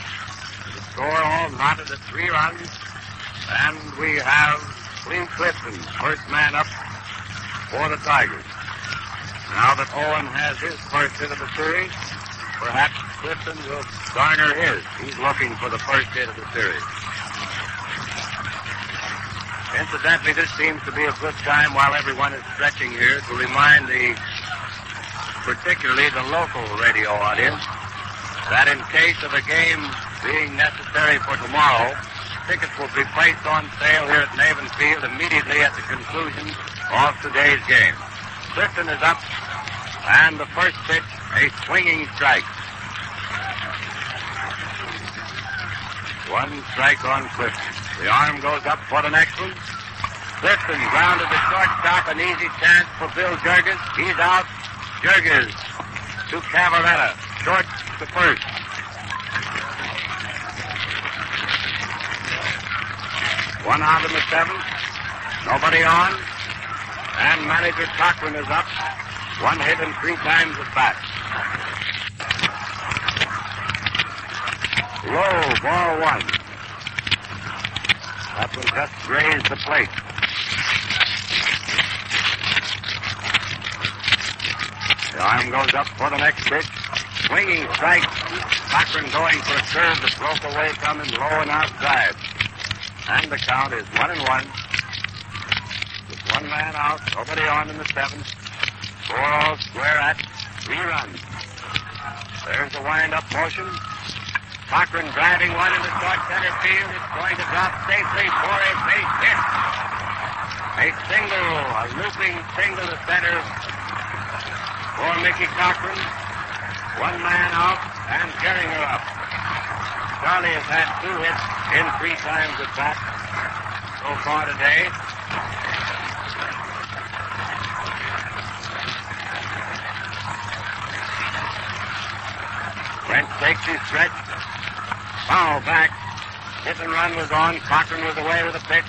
The score all knotted at 3 runs. And we have Lee Clifton, first man up for the Tigers. Now that Owen has his first hit of the series, perhaps Clifton will garner his. He's looking for the first hit of the series. Incidentally, this seems to be a good time while everyone is stretching here to remind particularly the local radio audience, that in case of a game being necessary for tomorrow, tickets will be placed on sale here at Navin Field immediately at the conclusion of today's game. Clifton is up, and the first pitch, a swinging strike. 1 strike on Clifton. The arm goes up for the next one. Clifton grounded to shortstop, an easy chance for Bill Jurgis. He's out. Jurgis to Cavaretta, short to first. One out in the seventh. Nobody on. And manager Cochrane is up. 1 hit and 3 times at bat. Low, ball 1. That one just grazed the plate. The arm goes up for the next pitch. Swinging strike. Cochrane going for a curve that broke away, coming low and outside. And the count is 1-1. With 1 man out, nobody on in the seventh. Score all square at 3 runs. There's the wind-up motion. Cochrane driving one into short center field. It's going to drop safely for a base hit. A single, a looping single to center for Mickey Cochrane. 1 man out and Gehringer up. Charlie has had 2 hits in 3 times at bat so far today. Brent takes his stretch. Foul back. Hit and run was on. Cochrane was away with a pitch.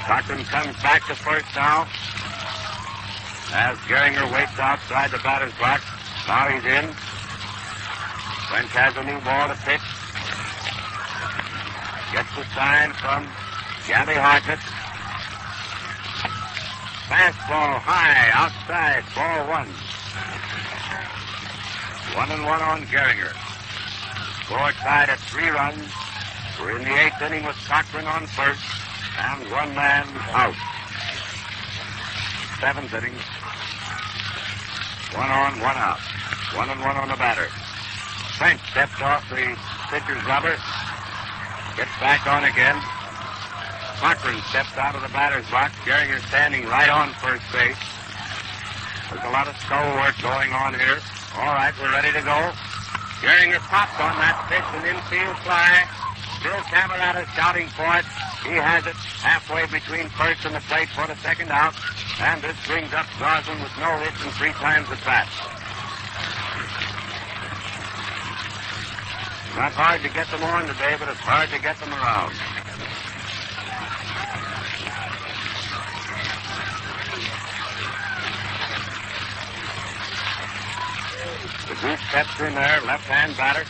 Cochrane comes back to first now. As Gehringer waits outside the batter's box. Now he's in. Brent has a new ball to pitch. Gets the sign from Gabby Hartnett. Fastball high, outside, ball 1. 1-1 on Gehringer. Score tied at 3 runs. We're in the 8th inning with Cochrane on first and 1 man out. 7th inning. 1 on, 1 out. 1-1 on the batter. French steps off the pitcher's rubber. Gets back on again. Cochrane steps out of the batter's box. Gehringer standing right on first base. There's a lot of skull work going on here. All right, we're ready to go. Gehringer pops on that pitch, an infield fly. Bill Cavaretta shouting for it. He has it halfway between first and the plate for the second out. And this brings up Goslin with no hits and 3 times at bat. Not hard to get them on today, but it's hard to get them around. The Goose steps in there, left-hand batter.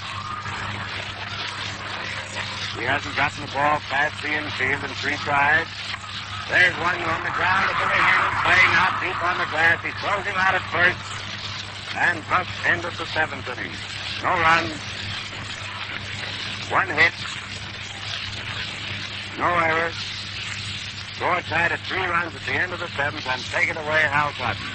He hasn't gotten the ball past the infield in 3 tries. There's one on the ground to Billy Herman playing out deep on the grass. He throws him out at first. And thus ended the 7th inning. No runs. 1 hit. No errors. Score tied at 3 runs at the end of the 7th, and take it away, Hal Cotton.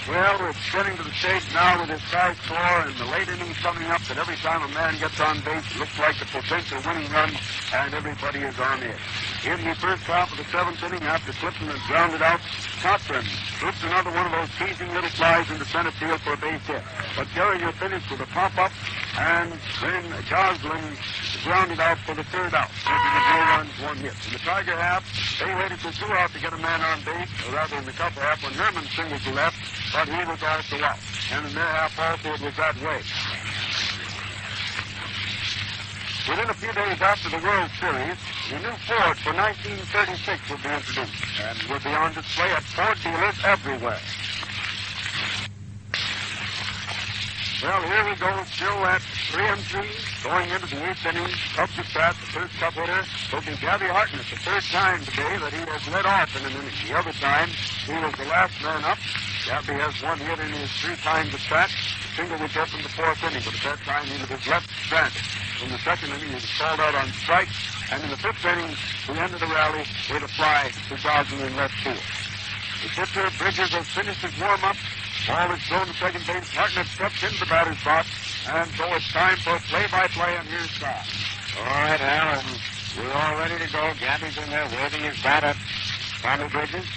Well, it's getting to the stage now with this tie score and the late innings coming up that every time a man gets on base, it looks like the potential winning run, and everybody is on edge. In the first half of the 7th inning, after Clifton had grounded out, Cochrane slipped another one of those teasing little flies into center field for a base hit. But Gehringer finished with a pop-up, and then Goslin grounded out for the third out, making it 0 runs, 1 hit. In the Tiger half, they waited for 2 out to get a man on base, or rather in the Cub half, when Herman singled to left, but he was also out. And in their half also, it was that way. Within a few days after the World Series, the new Ford for 1936 would be introduced and would be on display at Ford dealers everywhere. Well, here we go, still at 3-3, going into the 8th inning. Cubs at bat, the first Cub hitter will be Gabby Hartnett, the third time today that he has led off in an inning. The other time, he was the last man up. Gabby has 1 hit in his 3 times at bat, single which opened the 4th inning, but at that time he was his left stranded. In the 2nd inning, he was called out on strike, and in the 5th inning, the end of the rally, with a fly to Goslin in left field. The pitcher, Bridges, has finished his warm-up. Ball is thrown to second base. Hartnett steps into the batter's box, and so it's time for play-by-play, and here's Scott. All right, Al, and we're all ready to go. Gabby's in there waving his bat at Tommy Bridges.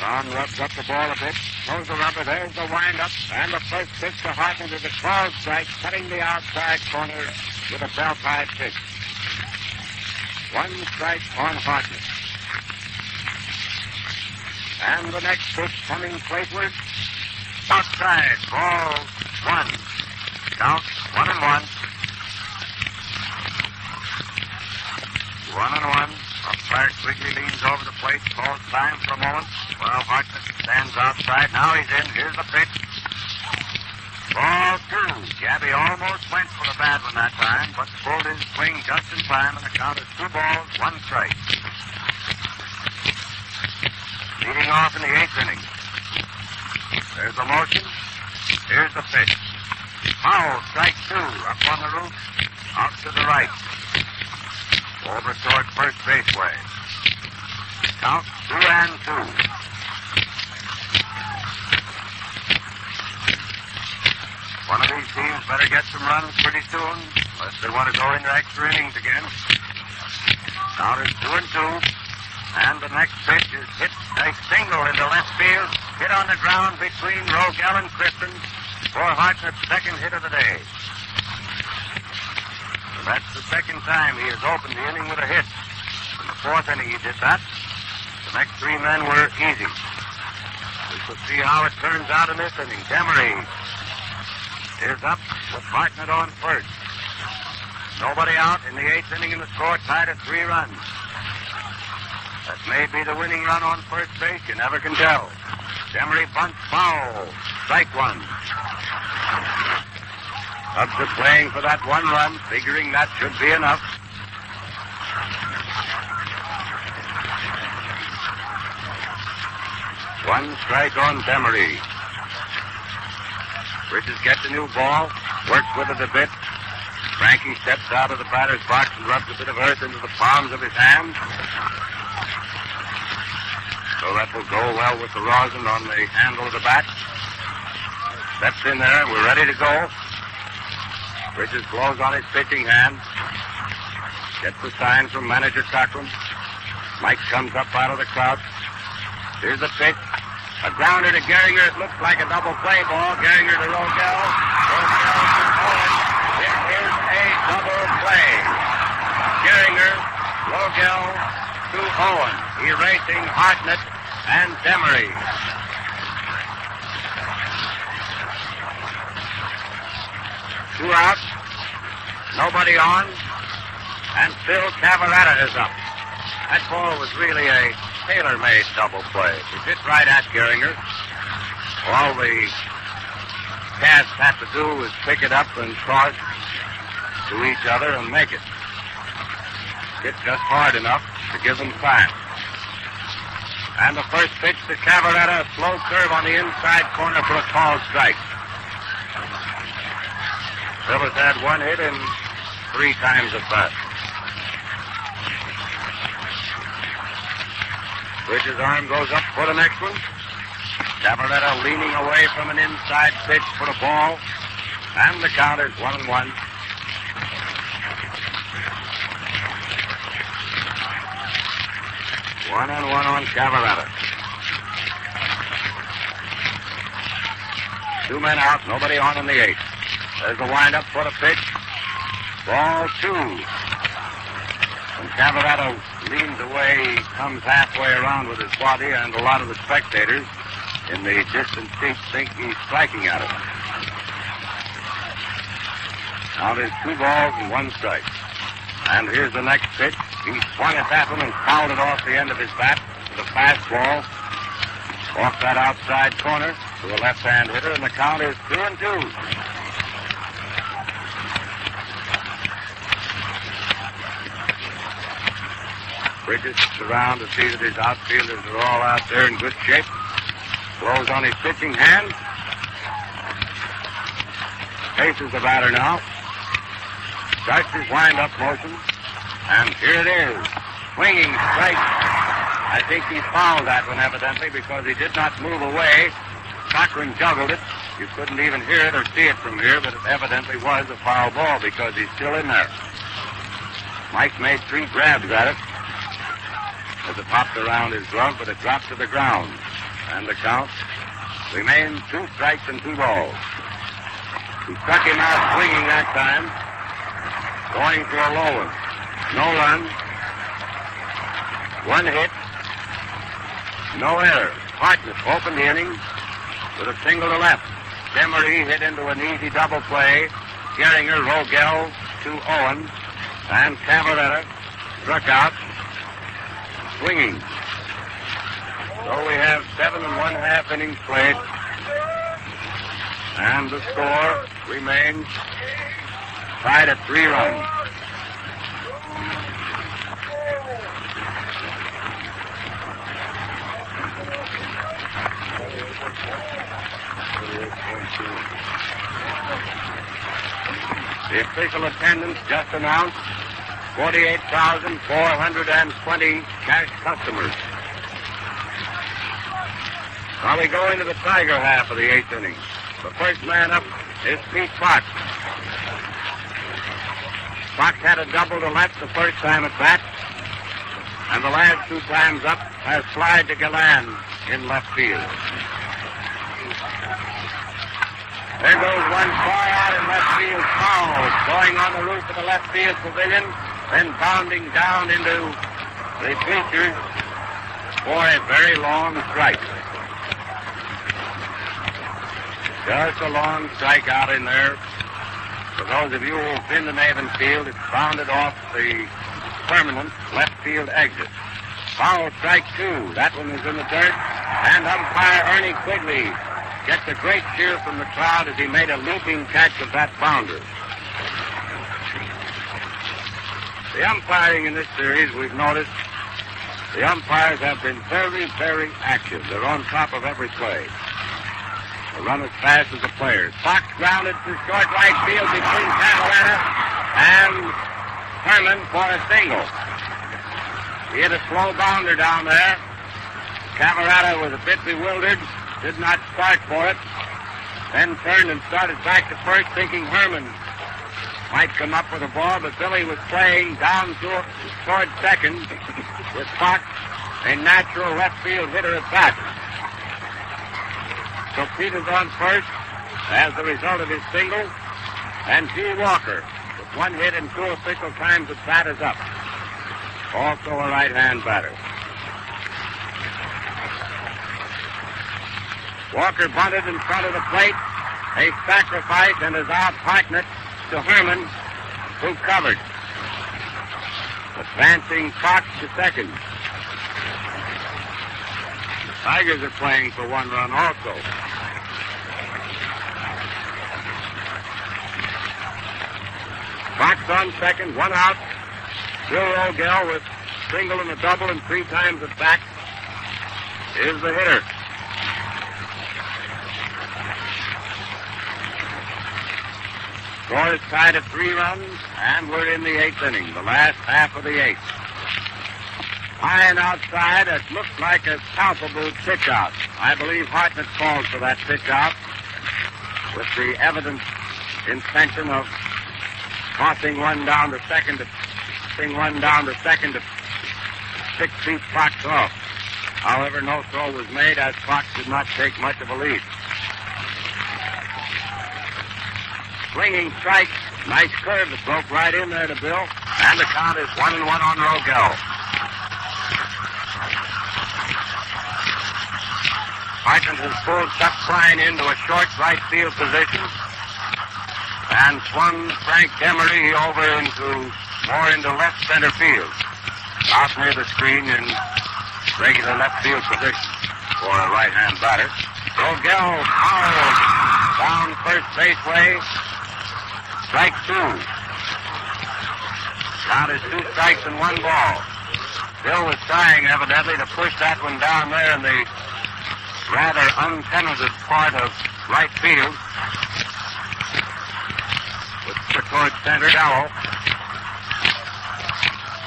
Tom rubs up the ball a bit, throws the rubber. There's the windup, and the first pitch to Hartnett is a called strike, cutting the outside corner with a belt-high pitch. 1 strike on Hartnett. And the next pitch coming plateward. Outside, ball 1. Count 1-1. 1-1. Umpire quickly leans over the plate, calls time for a moment. Well, Hartnett stands outside. Now he's in. Here's the pitch. Ball 2. Gabby almost went for the bad one that time, but pulled his swing just in time, and the count is 2 balls, 1 strike. Leading off in the 8th inning. There's the motion. Here's the pitch. Foul, strike 2, up on the roof, out to the right. Over toward first base way. Count 2-2. One of these teams better get some runs pretty soon, unless they want to go into extra innings again. Count is 2-2. And the next pitch is hit a single into left field, hit on the ground between Rogel and Clifton for Hartnett's 2nd hit of the day. So that's the 2nd time he has opened the inning with a hit. In the 4th inning he did that. The next 3 men were easy. We shall see how it turns out in this inning. Demery is up with Hartnett on first. Nobody out in the 8th inning, and the score tied at 3 runs. That may be the winning run on first base. You never can tell. Demery bunts foul. Strike 1. Cubs are playing for that 1 run, figuring that should be enough. One strike on Demery. Bridges gets a new ball, works with it a bit. Frankie steps out of the batter's box and rubs a bit of earth into the palms of his hands. So that will go well with the rosin on the handle of the bat. Steps in there, we're ready to go. Bridges blows on his pitching hand. Gets the sign from manager Cochrane. Mike comes up out of the crowd. Here's the pitch. A grounder to Gehringer. It looks like a double play ball. Gehringer to Rogel. Rogel to Owen. It is a double play. Gehringer, Rogel to Owen, erasing Hartnett and Demery. Two out, nobody on, and still Cavaretta is up. That ball was really a tailor-made double play. It hit right at Gehringer. All the cast had to do was pick it up and cross to each other and make it. Hit just hard enough to give them time. And the first pitch to Cavaretta, a slow curve on the inside corner for a called strike. Phillips had 1 hit in 3 times at bat. Bridges' arm goes up for the next one. Cavaretta leaning away from an inside pitch for the ball. And the count is 1-1. 1-1 on Cavaretta. 2 men out, nobody on in the 8th. There's the windup for the pitch. Ball 2. When Cavaretta leans away, he comes halfway around with his body, and a lot of the spectators in the distant seats think he's striking at him. Now there's 2 balls and 1 strike. And here's the next pitch. He swung at that one and fouled it off the end of his bat with a fastball off that outside corner to a left-hand hitter, and the count is 2-2. Bridges around to see that his outfielders are all out there in good shape. Blows on his pitching hand. Faces the batter now. Starts his wind-up motion. And here it is. Swinging strike. I think he fouled that one evidently because he did not move away. Cochrane juggled it. You couldn't even hear it or see it from here, but it evidently was a foul ball because he's still in there. Mike made 3 grabs at it as it popped around his glove, but it dropped to the ground. And the count remains 2 strikes and 2 balls. He struck him out swinging that time, going for a low one. No run, 1 hit, no error. Hartnett opened the inning with a single to left. Demery hit into an easy double play. Gehringer, Rogel to Owen, and Cavaretta struck out, swinging. So we have 7 1/2 innings played, and the score remains tied at 3 runs. The official attendance just announced 48,420 cash customers. Now we go into the Tiger half of the 8th inning. The first man up is Pete Fox. Fox had a double to left the first time at bat, and the last 2 times up has flied to Galan in left field. There goes one far out in left field, foul, going on the roof of the left field pavilion, then bounding down into the bleachers for a very long strike. Just a long strike out in there. For those of you who've been to Maven Field, it's bounded off the permanent left field exit. Foul strike 2. That one is in the dirt. And umpire Ernie Quigley gets a great cheer from the crowd as he made a leaping catch of that bounder. The umpiring in this series, we've noticed, the umpires have been very, very active. They're on top of every play. They run as fast as the players. Fox grounded to short right field between Cavaretta and Herman for a single. He hit a slow bounder down there. Cavaretta was a bit bewildered, did not start for it, then turned and started back to first, thinking Herman might come up with a ball, but Billy was playing down toward second with Fox, a natural left field hitter at bat. So Peter's on first as the result of his single, and G. Walker, with 1 hit and 2 official times at bat, is up. Also a right-hand batter. Walker bunted in front of the plate, a sacrifice, and is out Hartnett to Herman, who covered. Advancing Fox to second. The Tigers are playing for 1 run also. Fox on second, 1 out. Bill Rogel with single and a double and 3 times at bat is the hitter. Score is tied at 3 runs, and we're in the 8th inning, the last half of the 8th. High and outside, it looked like a palpable pitch-out. I believe Hartnett called for that pitch-out with the evident intention of tossing one down to second to 6 feet Fox off. However, no throw was made as Fox did not take much of a lead. Swinging strike. Nice curve that broke right in there to Bill. And the count is 1-1 on Rogel. Hartnett has pulled Chuck Klein into a short right field position and swung Frank Emery over more into left center field. Out near the screen in regular left field position for a right-hand batter. Rogel howled down first base way. Strike 2. Count is 2 strikes and 1 ball. Bill was trying, evidently, to push that one down there in the rather untenanted part of right field. With towards center yellow.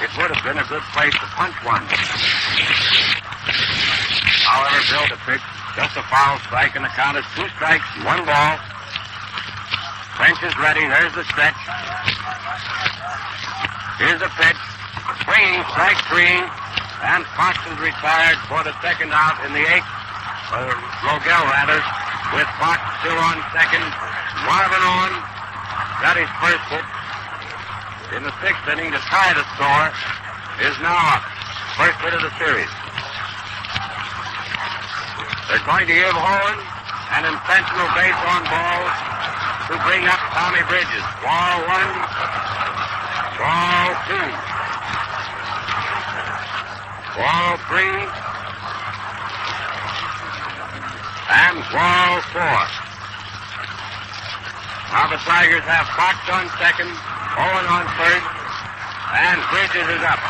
It would have been a good place to punch one. However, Bill to pitch just a foul strike, and the count is 2 strikes, 1 ball. French is ready. There's the stretch. Here's the pitch. Swinging, strike 3. And Fox is retired for the second out in the 8th. Rogel, rather, with Fox still on second. Marvin on. Got his first hit in the 6th inning to tie the score. Is now up. First hit of the series. They're going to give Owen an intentional base on ball to bring up Tommy Bridges. Ball 1. Ball 2. Ball 3. And ball 4. Now the Tigers have Fox on second, Owen on third, and Bridges is up.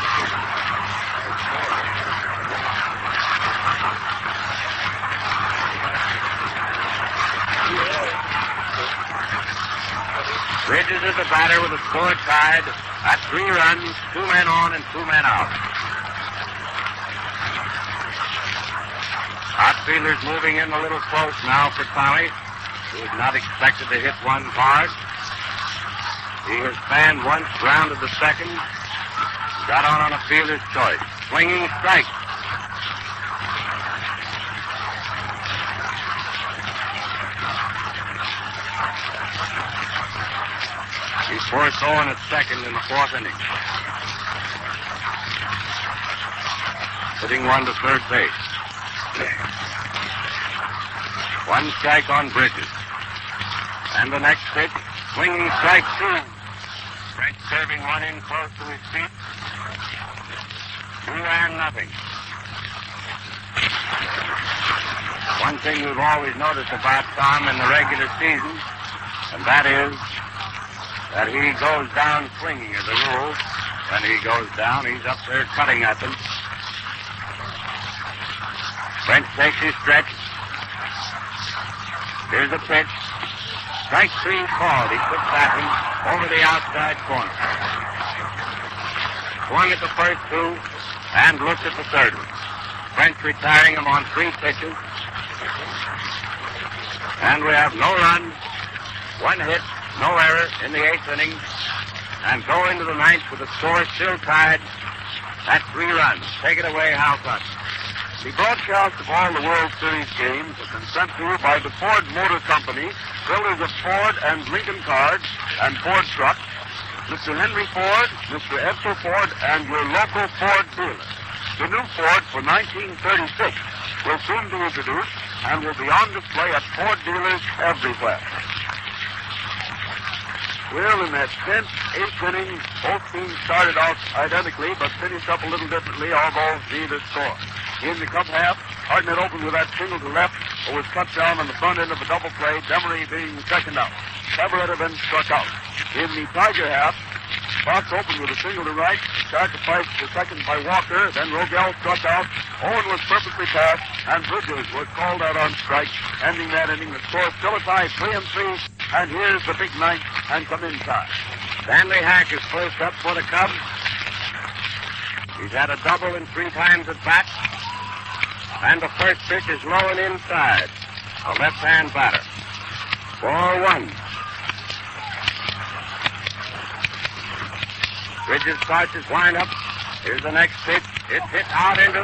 Bridges is the batter with the score tied at 3 runs, 2 men on and 2 men out. Outfielders moving in a little close now for Tommy, who is not expected to hit one hard. He has fanned once, grounded the second, got on a fielder's choice. Swinging strike. He forced Owen at second in the 4th inning. Putting one to third base. 1 strike on Bridges. And the next pitch, swinging strike 2. French serving one in close to his feet. 2-0. One thing we've always noticed about Tom in the regular season, and that is that he goes down swinging as a rule. When he goes down, he's up there cutting at them. French takes his stretch. Here's the pitch. Strike 3 called. He took that one over the outside corner. Swung at the first 2 and looked at the third one. French retiring him on 3 pitches. And we have no run, 1 hit, no error in the 8th inning. And go into the 9th with the score still tied at 3 runs. Take it away, Hal Sutton. The broadcast of all the World Series games has been sent to you by the Ford Motor Company, builders of Ford and Lincoln cars and Ford trucks, Mr. Henry Ford, Mr. Edsel Ford, and your local Ford dealer. The new Ford for 1936 will soon be introduced and will be on display at Ford dealers everywhere. Well, in that 10th, 8th inning, both teams started out identically but finished up a little differently, although neither scored. In the Cub half, Hartnett opened with that single to left, but was cut down on the front end of a double play, Demery being second out. Cabaretta then struck out. In the Tiger half, Fox opened with a single to right, sacrificed to second by Walker, then Rogel struck out. Owen was perfectly passed, and Bridges was called out on strike, ending that inning. The score still a tie, 3-3, and here's the big 9th and some inside. Stanley Hack is first up for the Cubs. He's had a double and 3 times at bat. And the first pitch is low and inside. A left-hand batter. Ball 1. Bridges starts his windup. Here's the next pitch. It's hit out into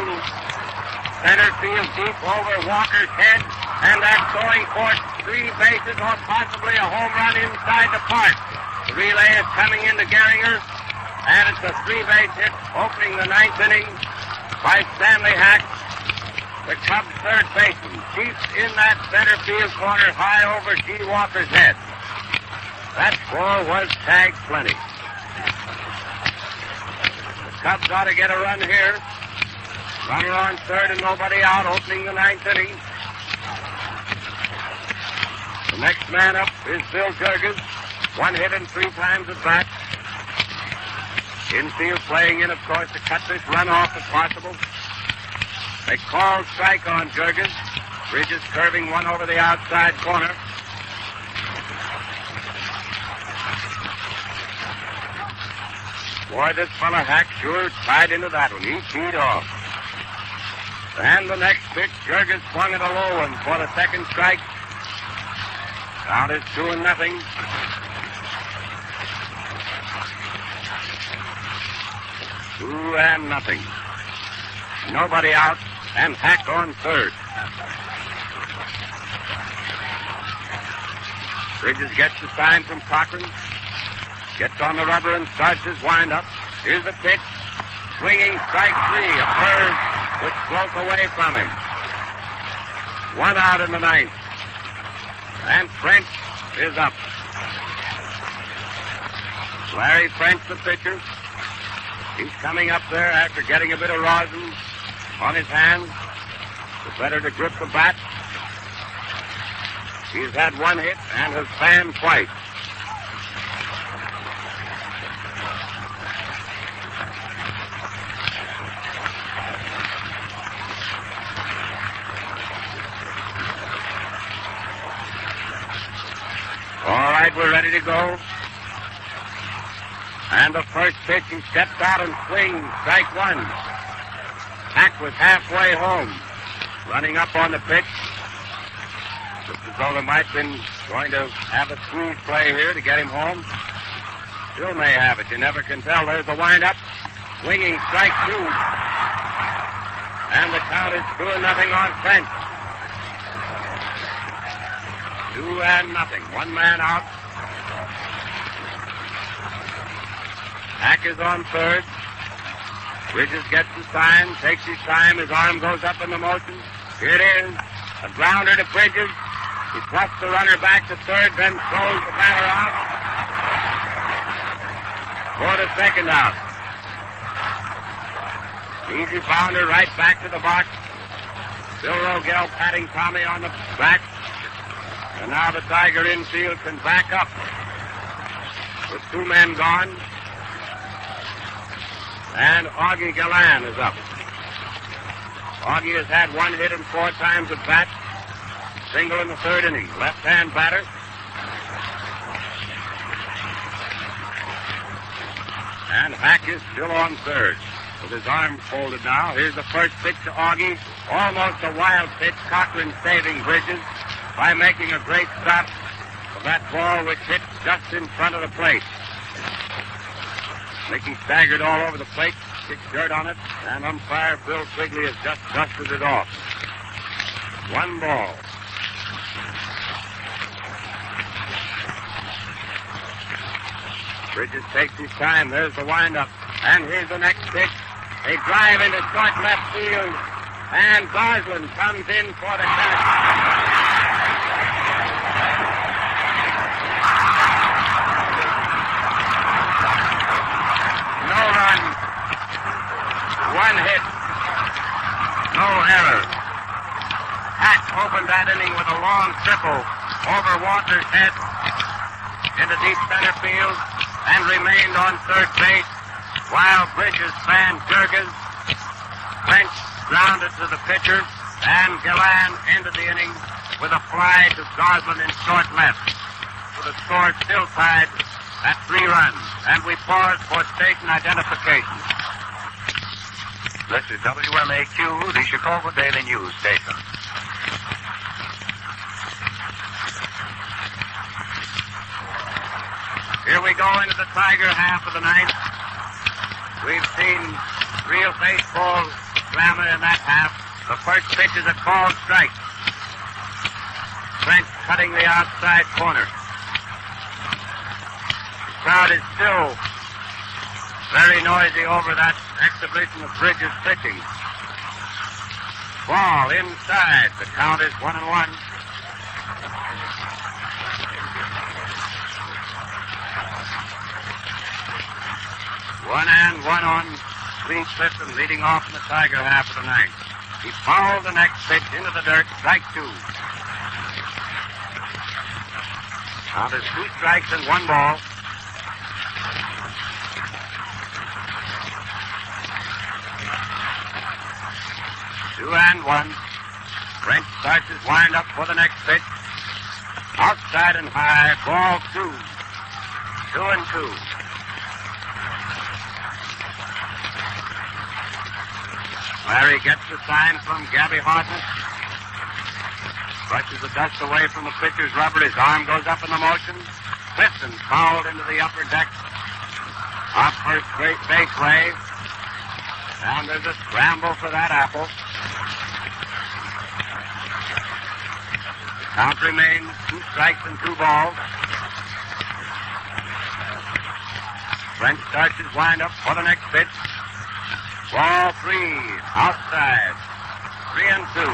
center field deep over Walker's head. And that's going for 3 bases or possibly a home run inside the park. The relay is coming into Gehringer. And it's a 3-base hit opening the 9th inning by Stanley Hack. The Cubs' third baseman deep in that center field corner high over G. Walker's head. That ball was tagged plenty. The Cubs ought to get a run here. Runner on third and nobody out, opening the 9th inning. The next man up is Bill Jurgens. 1 hit and 3 times at bat. Infield playing in, of course, to cut this run off if possible. They call strike on Jurgens. Bridges curving one over the outside corner. Boy, this fella Hack sure tied into that one. He teed off. And the next pitch, Jurgens swung at a low one for the second strike. Count is 2-0. Two and nothing. Nobody out, and Hack on third. Bridges gets the sign from Cochrane. Gets on the rubber and starts his windup. Here's the pitch. Swinging strike 3. A bird which broke away from him. 1 out in the 9th. And French is up. Larry French, the pitcher. He's coming up there after getting a bit of rosin on his hands. It's better to grip the bat. He's had 1 hit and has fanned twice. All right, we're ready to go. And the first pitch, he steps out and swings. Strike 1. Hack was halfway home. Running up on the pitch. Just as though they might have been going to have a squeeze play here to get him home. Still may have it. You never can tell. There's the windup. Swinging strike 2. And the count is 2-0 on French. 2-0. 1 man out. Hack is on third. Bridges gets the sign, takes his time. His arm goes up in the motion. Here it is. A grounder to Bridges. He thrusts the runner back to third, then throws the batter out. For the second out. Easy bounder right back to the box. Bill Rogel patting Tommy on the back. And now the Tiger infield can back up. With 2 men gone. And Augie Gallan is up. Augie has had 1 hit and 4 times at bat. Single in the 3rd inning. Left-hand batter. And Hack is still on third. With his arms folded now. Here's the first pitch to Augie. Almost a wild pitch. Cochrane saving Bridges by making a great stop of that ball which hit just in front of the plate. Mickey staggered all over the plate, kicked dirt on it, and umpire Bill Quigley has just dusted it off. 1 ball. Bridges takes his time. There's the windup. And here's the next pitch. A drive into short left field. And Goslin comes in for the catch. No run. 1 hit. No error. Hack opened that inning with a long triple over Walker's head into deep center field and remained on third base while Bridges fanned Jurgens. French grounded to the pitcher, and Gallan ended the inning with a fly to Goslin in short left. With the score still tied at 3 runs. And we pause for station identification. This is WMAQ, the Chicago Daily News Station. Here we go into the Tiger half of the ninth. We've seen real baseball drama in that half. The first pitch is a called strike. French cutting the outside corner. The crowd is still very noisy over that exhibition of Bridges pitching. Ball inside. The count is 1-1. One and one on Clean Clifton, leading off in the Tiger half of the ninth. He fouled the next pitch into the dirt. Strike two. Now there's 2 strikes and 1 ball. Two and one. French starts his wind-up for the next pitch. Outside and high. Ball 2. 2-2. Larry gets the sign from Gabby Hartnett. Brushes the dust away from the pitcher's rubber. His arm goes up in the motion. Clifton fouled into the upper deck. Off first base way. And there's a scramble for that apple. The count remains 2 strikes and 2 balls. French starts his wind-up for the next pitch. Ball 3, outside. 3-2.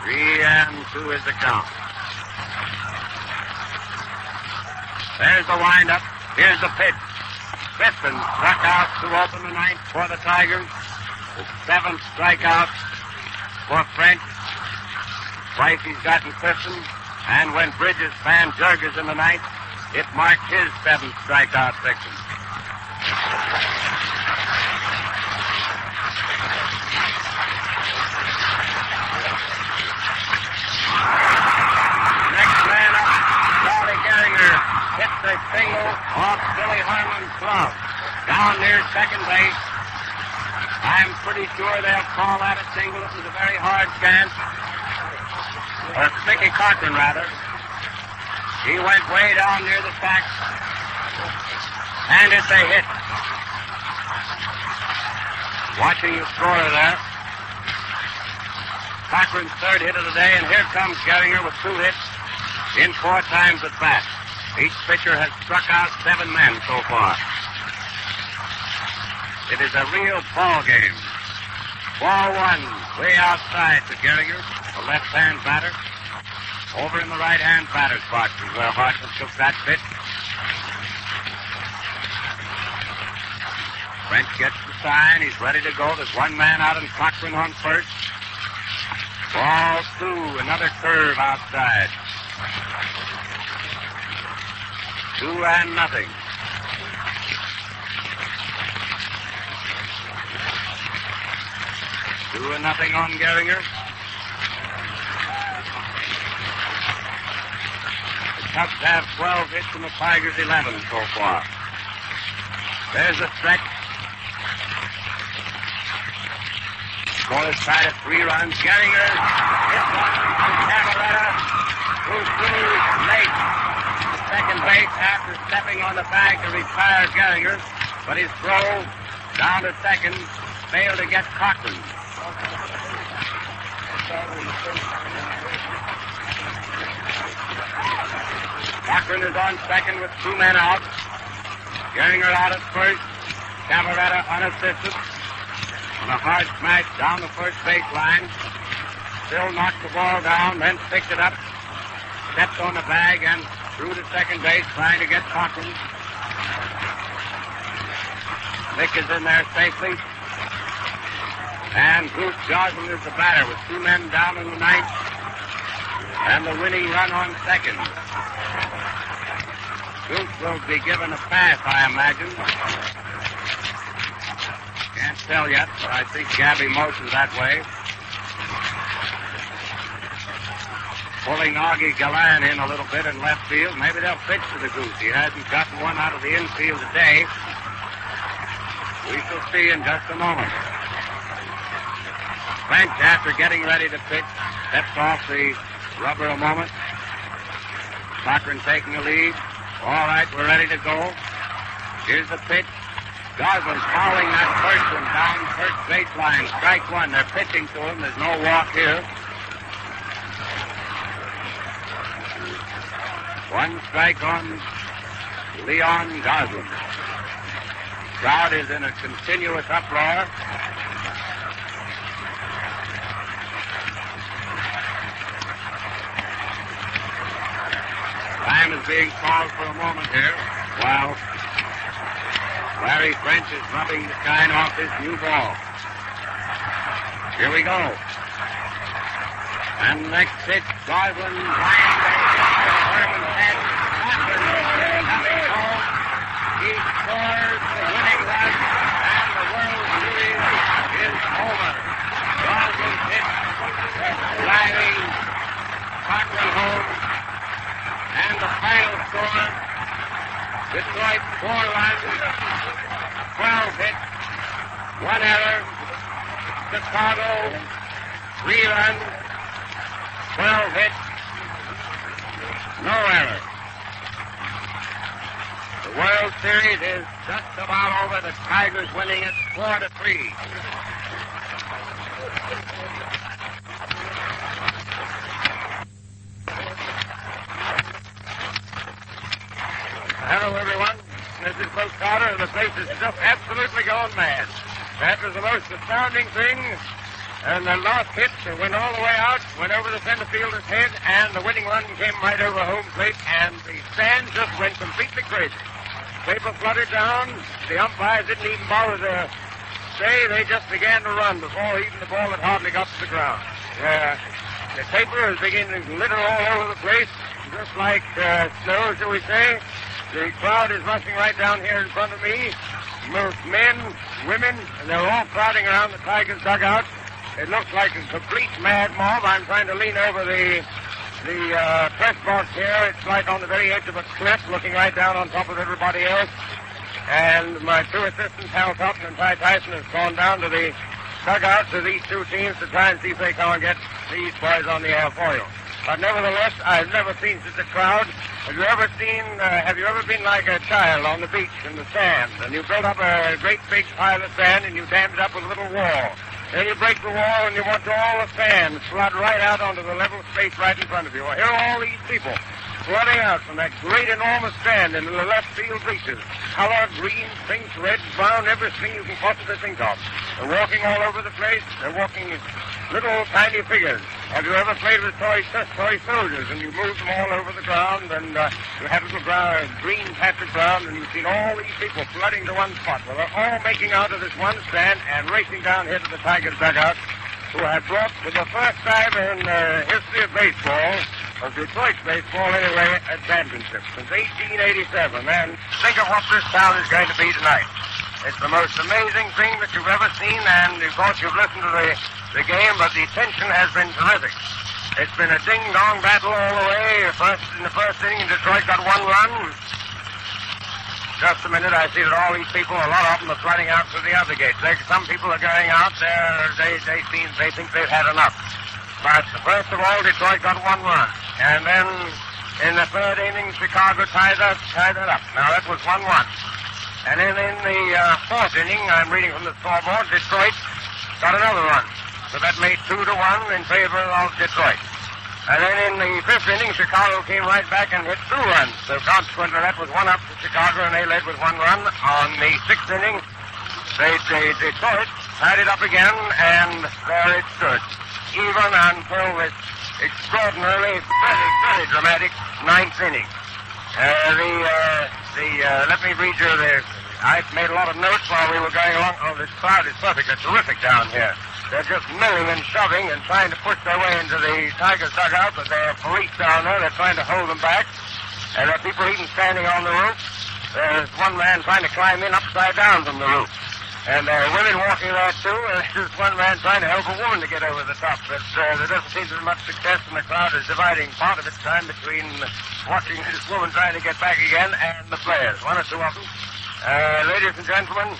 Three and 2 is the count. There's the windup. Here's the pitch. Clifton struck out to open the ninth for the Tigers. The 7th strikeout for French. Twice he's gotten Clifton. And when Bridges fanned Jurgens in the ninth, it marked his 7th strikeout victim. Next man up, Charlie Gehringer hits a single off Billy Herman's glove. Down near second base. I'm pretty sure they'll call that a single. It was a very hard chance. Or Mickey Cochrane, rather. He went way down near the sack. And it's a hit. Watching the scorer there. Cochrane's 3rd hit of the day, and here comes Gehringer with 2 hits in 4 times at bat. Each pitcher has struck out 7 men so far. It is a real ball game. Ball 1, way outside to Gehringer, the left-hand batter. Over in the right-hand batter's box is where Hartnett took that pitch. French gets the sign. He's ready to go. There's 1 man out and Cochrane on first. Ball 2, another curve outside. 2-0. 2-0 on Gehringer. Cubs have 12 hits and the Tigers 11 so far. There's a stretch. Score is tied at 3 runs. Gehringer hits one from Camaretta, who threw late to second base after stepping on the bag to retire Gehringer, but his throw down to second failed to get Cochrane. Cochrane is on second with 2 men out. Gehringer out at first. Camaretta unassisted. On a hard smash down the first baseline. Still knocked the ball down, then picked it up. Stepped on the bag and threw to second base trying to get Cochrane. Mick is in there safely. And Goose Goslin is the batter with 2 men down in the ninth. And the winning run on second. Goose will be given a pass, I imagine. Can't tell yet, but I think Gabby motions that way. pulling Augie Gallan in a little bit in left field. Maybe they'll pitch to the Goose. He hasn't gotten one out of the infield today. We shall see in just a moment. French, after getting ready to pitch, steps off the rubber a moment. Cochrane taking the lead. All right, we're ready to go. Here's the pitch. Goslin following that first one down first baseline. Strike one. They're pitching to him. There's no walk here. One strike on Leon Goslin. Crowd is in a continuous uproar. Time is being called for a moment here while Larry French is rubbing the shine off his new ball. Here we go. And next pitch, Goslin, Herman head. He scores the winning run, and the World Series is over. Goslin hit, driving Cochrane home, and the final score, Detroit 4 runs, 12 hits, 1 error. Chicago 3 runs, 12 hits, no error. The World Series is just about over. The Tigers winning it 4-3. Hello, everyone. This is Coach Carter, and the place is just absolutely gone mad. That was the most astounding thing. And the last hit went all the way out, went over the center fielder's head, and the winning run came right over home plate, and the stand just went completely crazy. Paper fluttered down. The umpires didn't even bother to say. They just began to run before even the ball had hardly got to the ground. The paper is beginning to litter all over the place, just like snow, shall we say. The crowd is rushing right down here in front of me. Most men, women, and they're all crowding around the Tigers' dugout. It looks like a complete mad mob. I'm trying to lean over the press box here. It's like on the very edge of a cliff, looking right down on top of everybody else. And my 2 assistants, Hal Cotton and Ty Tyson, have gone down to the dugouts of these 2 teams to try and see if they can get these boys on the air for you. But nevertheless, I've never seen such a crowd. Have you ever been like a child on the beach in the sand, and you build up a great big pile of sand and you dam it up with a little wall? Then you break the wall and you watch all the sand flood right out onto the level space right in front of you. Well, here are all these people flooding out from that great enormous sand into the left field bleachers. Color, green, pink, red, brown, everything you can possibly think of. They're walking all over the place. They're walking little tiny figures. Have you ever played with toy soldiers and you move them all over the ground and you have a little green patch of ground and you've seen all these people flooding to one spot? Well, they're all making out of this one stand and racing down here to the Tigers' dugout, who have brought for the first time in the history of baseball, of Detroit baseball anyway, a championship since 1887. And think of what this town is going to be tonight. It's the most amazing thing that you've ever seen, and of course you've listened to the game, but the tension has been terrific. It's been a ding-dong battle all the way. In the first inning, Detroit got 1 run. Just a minute, I see that all these people, a lot of them are flooding out through the other gates. Some people are going out there, they think they've had enough. But first of all, Detroit got 1 run. And then in the 3rd inning, Chicago tied that up. Now that was 1-1. And then in the 4th inning, I'm reading from the scoreboard, Detroit got another run. So that made 2-1 in favor of Detroit. And then in the 5th inning, Chicago came right back and hit 2 runs. So consequently, that was 1 up to Chicago, and they led with 1 run. On the 6th inning, Detroit tied it up again, and there it stood. Even until this extraordinarily, very, very dramatic 9th inning. Let me read you I made a lot of notes while we were going along. Oh, this crowd is perfectly terrific down here. They're just milling and shoving and trying to push their way into the Tigers' dugout, but there are police down there. They're trying to hold them back. And there are people even standing on the roof. There's one man trying to climb in upside down from the roof. And women walking around, too. There's one man trying to help a woman to get over the top. But there doesn't seem to be much success, and the crowd is dividing part of its time between watching this woman trying to get back again and the players. One or two of them. Ladies and gentlemen,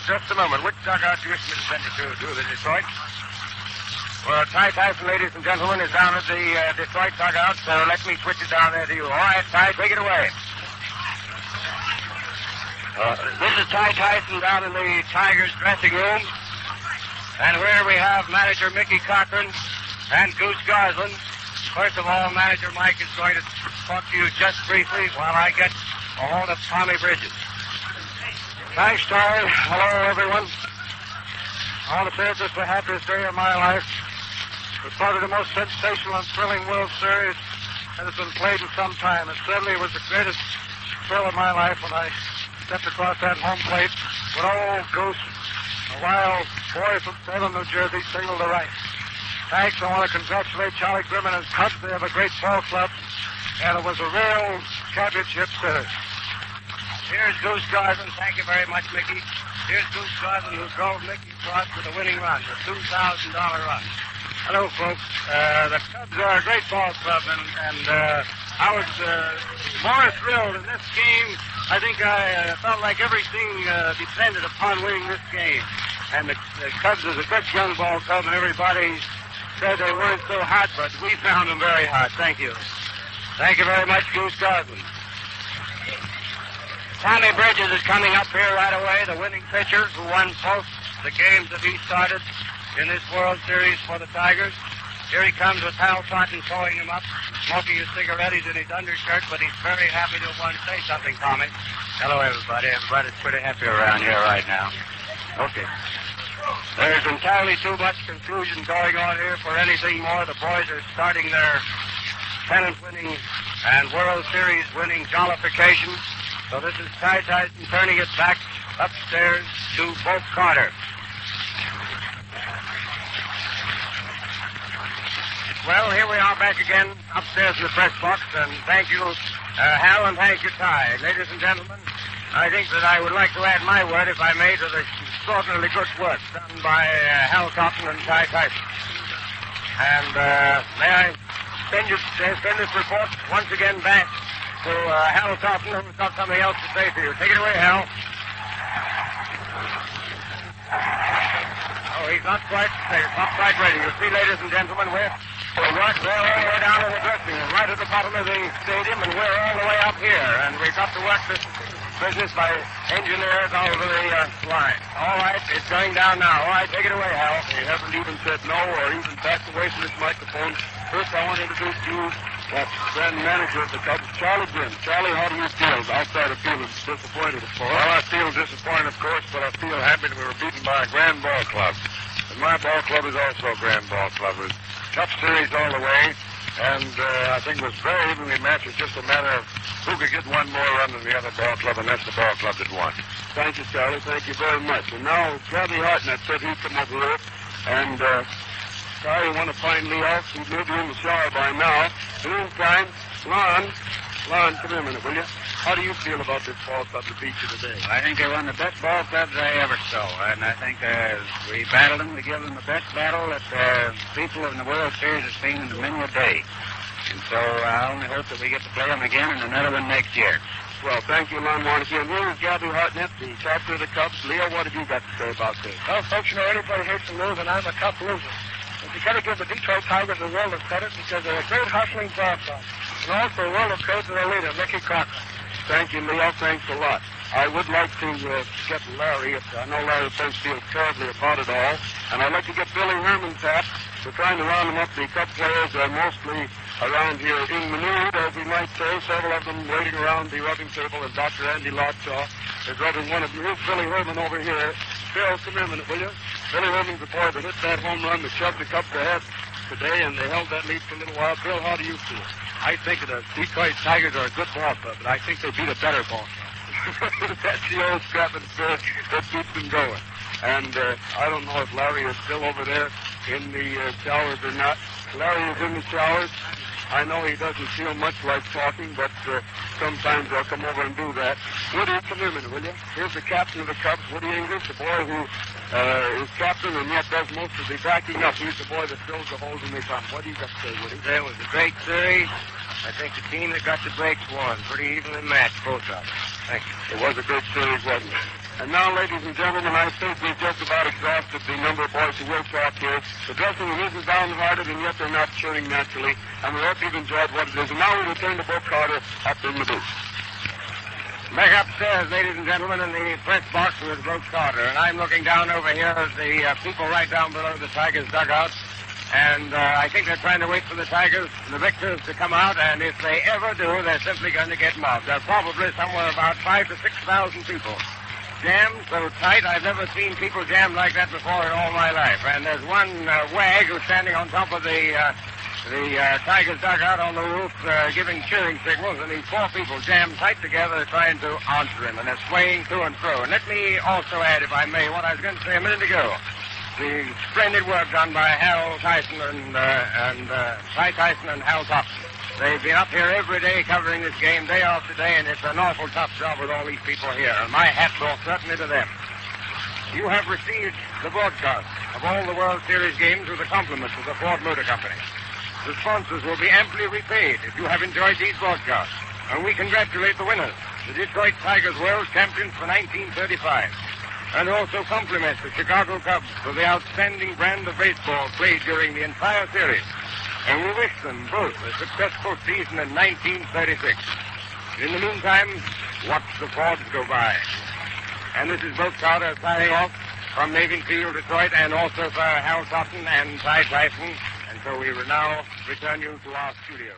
just a moment. Which dugout do you wish me to send you to the Detroit? Well, Ty Tyson, ladies and gentlemen, is down at the Detroit dugout, so let me switch it down there to you. All right, Ty, take it away. This is Ty Tyson down in the Tigers' dressing room. And here we have manager Mickey Cochrane and Goose Goslin. First of all, manager Mike is going to talk to you just briefly while I get a hold of Tommy Bridges. Thanks, Ty. Hello, everyone. I want to say it's just the happiest day of my life. It's probably the most sensational and thrilling World Series that has been played in some time. It certainly was the greatest thrill of my life when I stepped across that home plate with old Goose, a wild boy from Salem, New Jersey, singled to right. Thanks. I want to congratulate Charlie Grimm and his Cubs. They have a great ball club, and it was a real championship series. Here's Goose Goslin. Thank you very much, Mickey. Here's Goose Goslin, who drove Mickey across with a winning run, the $2,000 run. Hello, folks. The Cubs are a great ball club, and I was more thrilled in this game. I think I felt like everything depended upon winning this game. And the Cubs is a good young ball club, and everybody said they weren't so hot, but we found them very hot. Thank you. Thank you very much, Goose Goslin. Tommy Bridges is coming up here right away, the winning pitcher who won both the games that he started in this World Series for the Tigers. Here he comes with Hal Totten towing him up, smoking his cigarette. He's in his undershirt, but he's very happy to want to say something, Tommy. Hello, everybody. Everybody's pretty happy around here right now. Okay. There's entirely too much confusion going on here for anything more. The boys are starting their pennant-winning and World Series-winning jollification. So this is Ty Tyson turning it back upstairs to Bo Carter. Well, here we are back again upstairs in the press box, and thank you, Hal, and thank you, Ty. Ladies and gentlemen, I think that I would like to add my word, if I may, to the extraordinarily good work done by Hal Totten and Ty Tyson. And may I send this report once again back to Hal Totten, who's got something else to say to you. Take it away, Hal. Oh, he's not quite ready. You see, ladies and gentlemen, we're all the way down in the dressing room, right at the bottom of the stadium, and we're all the way up here. And we've got to work this business by engineers all over the line. All right, it's going down now. All right, take it away, Hal. You haven't even said no or even backed away from this microphone. First, I want to introduce you, that's grand manager of the Cubs, Charlie Grimm. Charlie, how do you feel? Outside of feeling disappointed, of course. Well, I feel disappointed, of course, but I feel happy that we were beaten by a grand ball club. And my ball club is also a grand ball club. It was a tough series all the way, and I think it was very evenly matched. It's just a matter of who could get one more run than the other ball club, and that's the ball club that won. Thank you, Charlie. Thank you very much. And now, Gabby Hartnett said he'd come over here, and Ty, you want to find Lee off? He may be in the shower by now. In the meantime, Lon, come here a minute, will you? How do you feel about this ball club that beat you today? I think they're one of the best ball clubs I ever saw, and I think we battled them. We gave them the best battle that people in the World Series have seen in many a day. And so I only hope that we get to play them again and another one next year. Well, thank you, Lon Warnke. And here is Gabby Hartnett, the captain of the Cubs. Leo, what have you got to say about this? Well, folks, you know, anybody hates to lose, and I'm a tough loser. But you got to give the Detroit Tigers a world of credit because they're a great hustling ball club. And also a world of credit to their leader, Mickey Cochrane. Thank you, Leo. Thanks a lot. I would like to get Larry. I know Larry Pence feels terribly about it all. And I'd like to get Billy Herman tapped. We're trying to round him up. The Cub players are mostly around here in Manute, as we might say. Several of them waiting around the rubbing table. And Dr. Andy Lotshaw is rubbing one of them. Here's Billy Herman over here. Bill, come here a minute, will you? Billy Herman's the boy that hit that home run that shoved the Cubs ahead today, and they held that lead for a little while. Bill, how do you feel? I think the Detroit Tigers are a good ball club, but I think they beat a better ball club. That's the old scrapping spirit that keeps them going. And I don't know if Larry is still over there in the showers or not. Larry is in the showers. I know he doesn't feel much like talking, but sometimes I'll come over and do that. Woody, come here a minute, will you? Here's the captain of the Cubs, Woody English, the boy who is captain and yet does most of the backing up. He's the boy that fills the holes when they come. What do you got to say, Woody? That was a great series. I think the team that got the breaks won. Pretty evenly matched, both of them. Thank you. It was a great series, wasn't it? And now, ladies and gentlemen, I think we've just about exhausted the number of boys who will talk here. The dressing room isn't downhearted, and yet they're not cheering naturally. And we hope you've enjoyed what it is. And now we return to Bo Carter up in the booth. Back upstairs, ladies and gentlemen, in the press box with Bo Carter. And I'm looking down over here at the people right down below the Tigers' dugout. And I think they're trying to wait for the Tigers, the victors, to come out. And if they ever do, they're simply going to get mobbed. There are probably somewhere about 5,000 to 6,000 people. Jammed so tight, I've never seen people jammed like that before in all my life. And there's one wag who's standing on top of the Tigers' dugout on the roof giving cheering signals, and these four people jammed tight together trying to answer him, and they're swaying to and fro. And let me also add, if I may, what I was going to say a minute ago. The splendid work done by Hal Tyson and Ty Tyson and Hal Thompson. They've been up here every day covering this game day after day, and it's an awful tough job with all these people here. And my hat's off certainly to them. You have received the broadcast of all the World Series games with the compliments of the Ford Motor Company. The sponsors will be amply repaid if you have enjoyed these broadcasts. And we congratulate the winners, the Detroit Tigers World Champions for 1935. And also compliment the Chicago Cubs for the outstanding brand of baseball played during the entire series. And we wish them both a successful season in 1936. In the meantime, watch the Fords go by. And this is Bo Carter signing off from Maven Field, Detroit, and also for Hal Totten and Ty Tyson. And so we will now return you to our studios.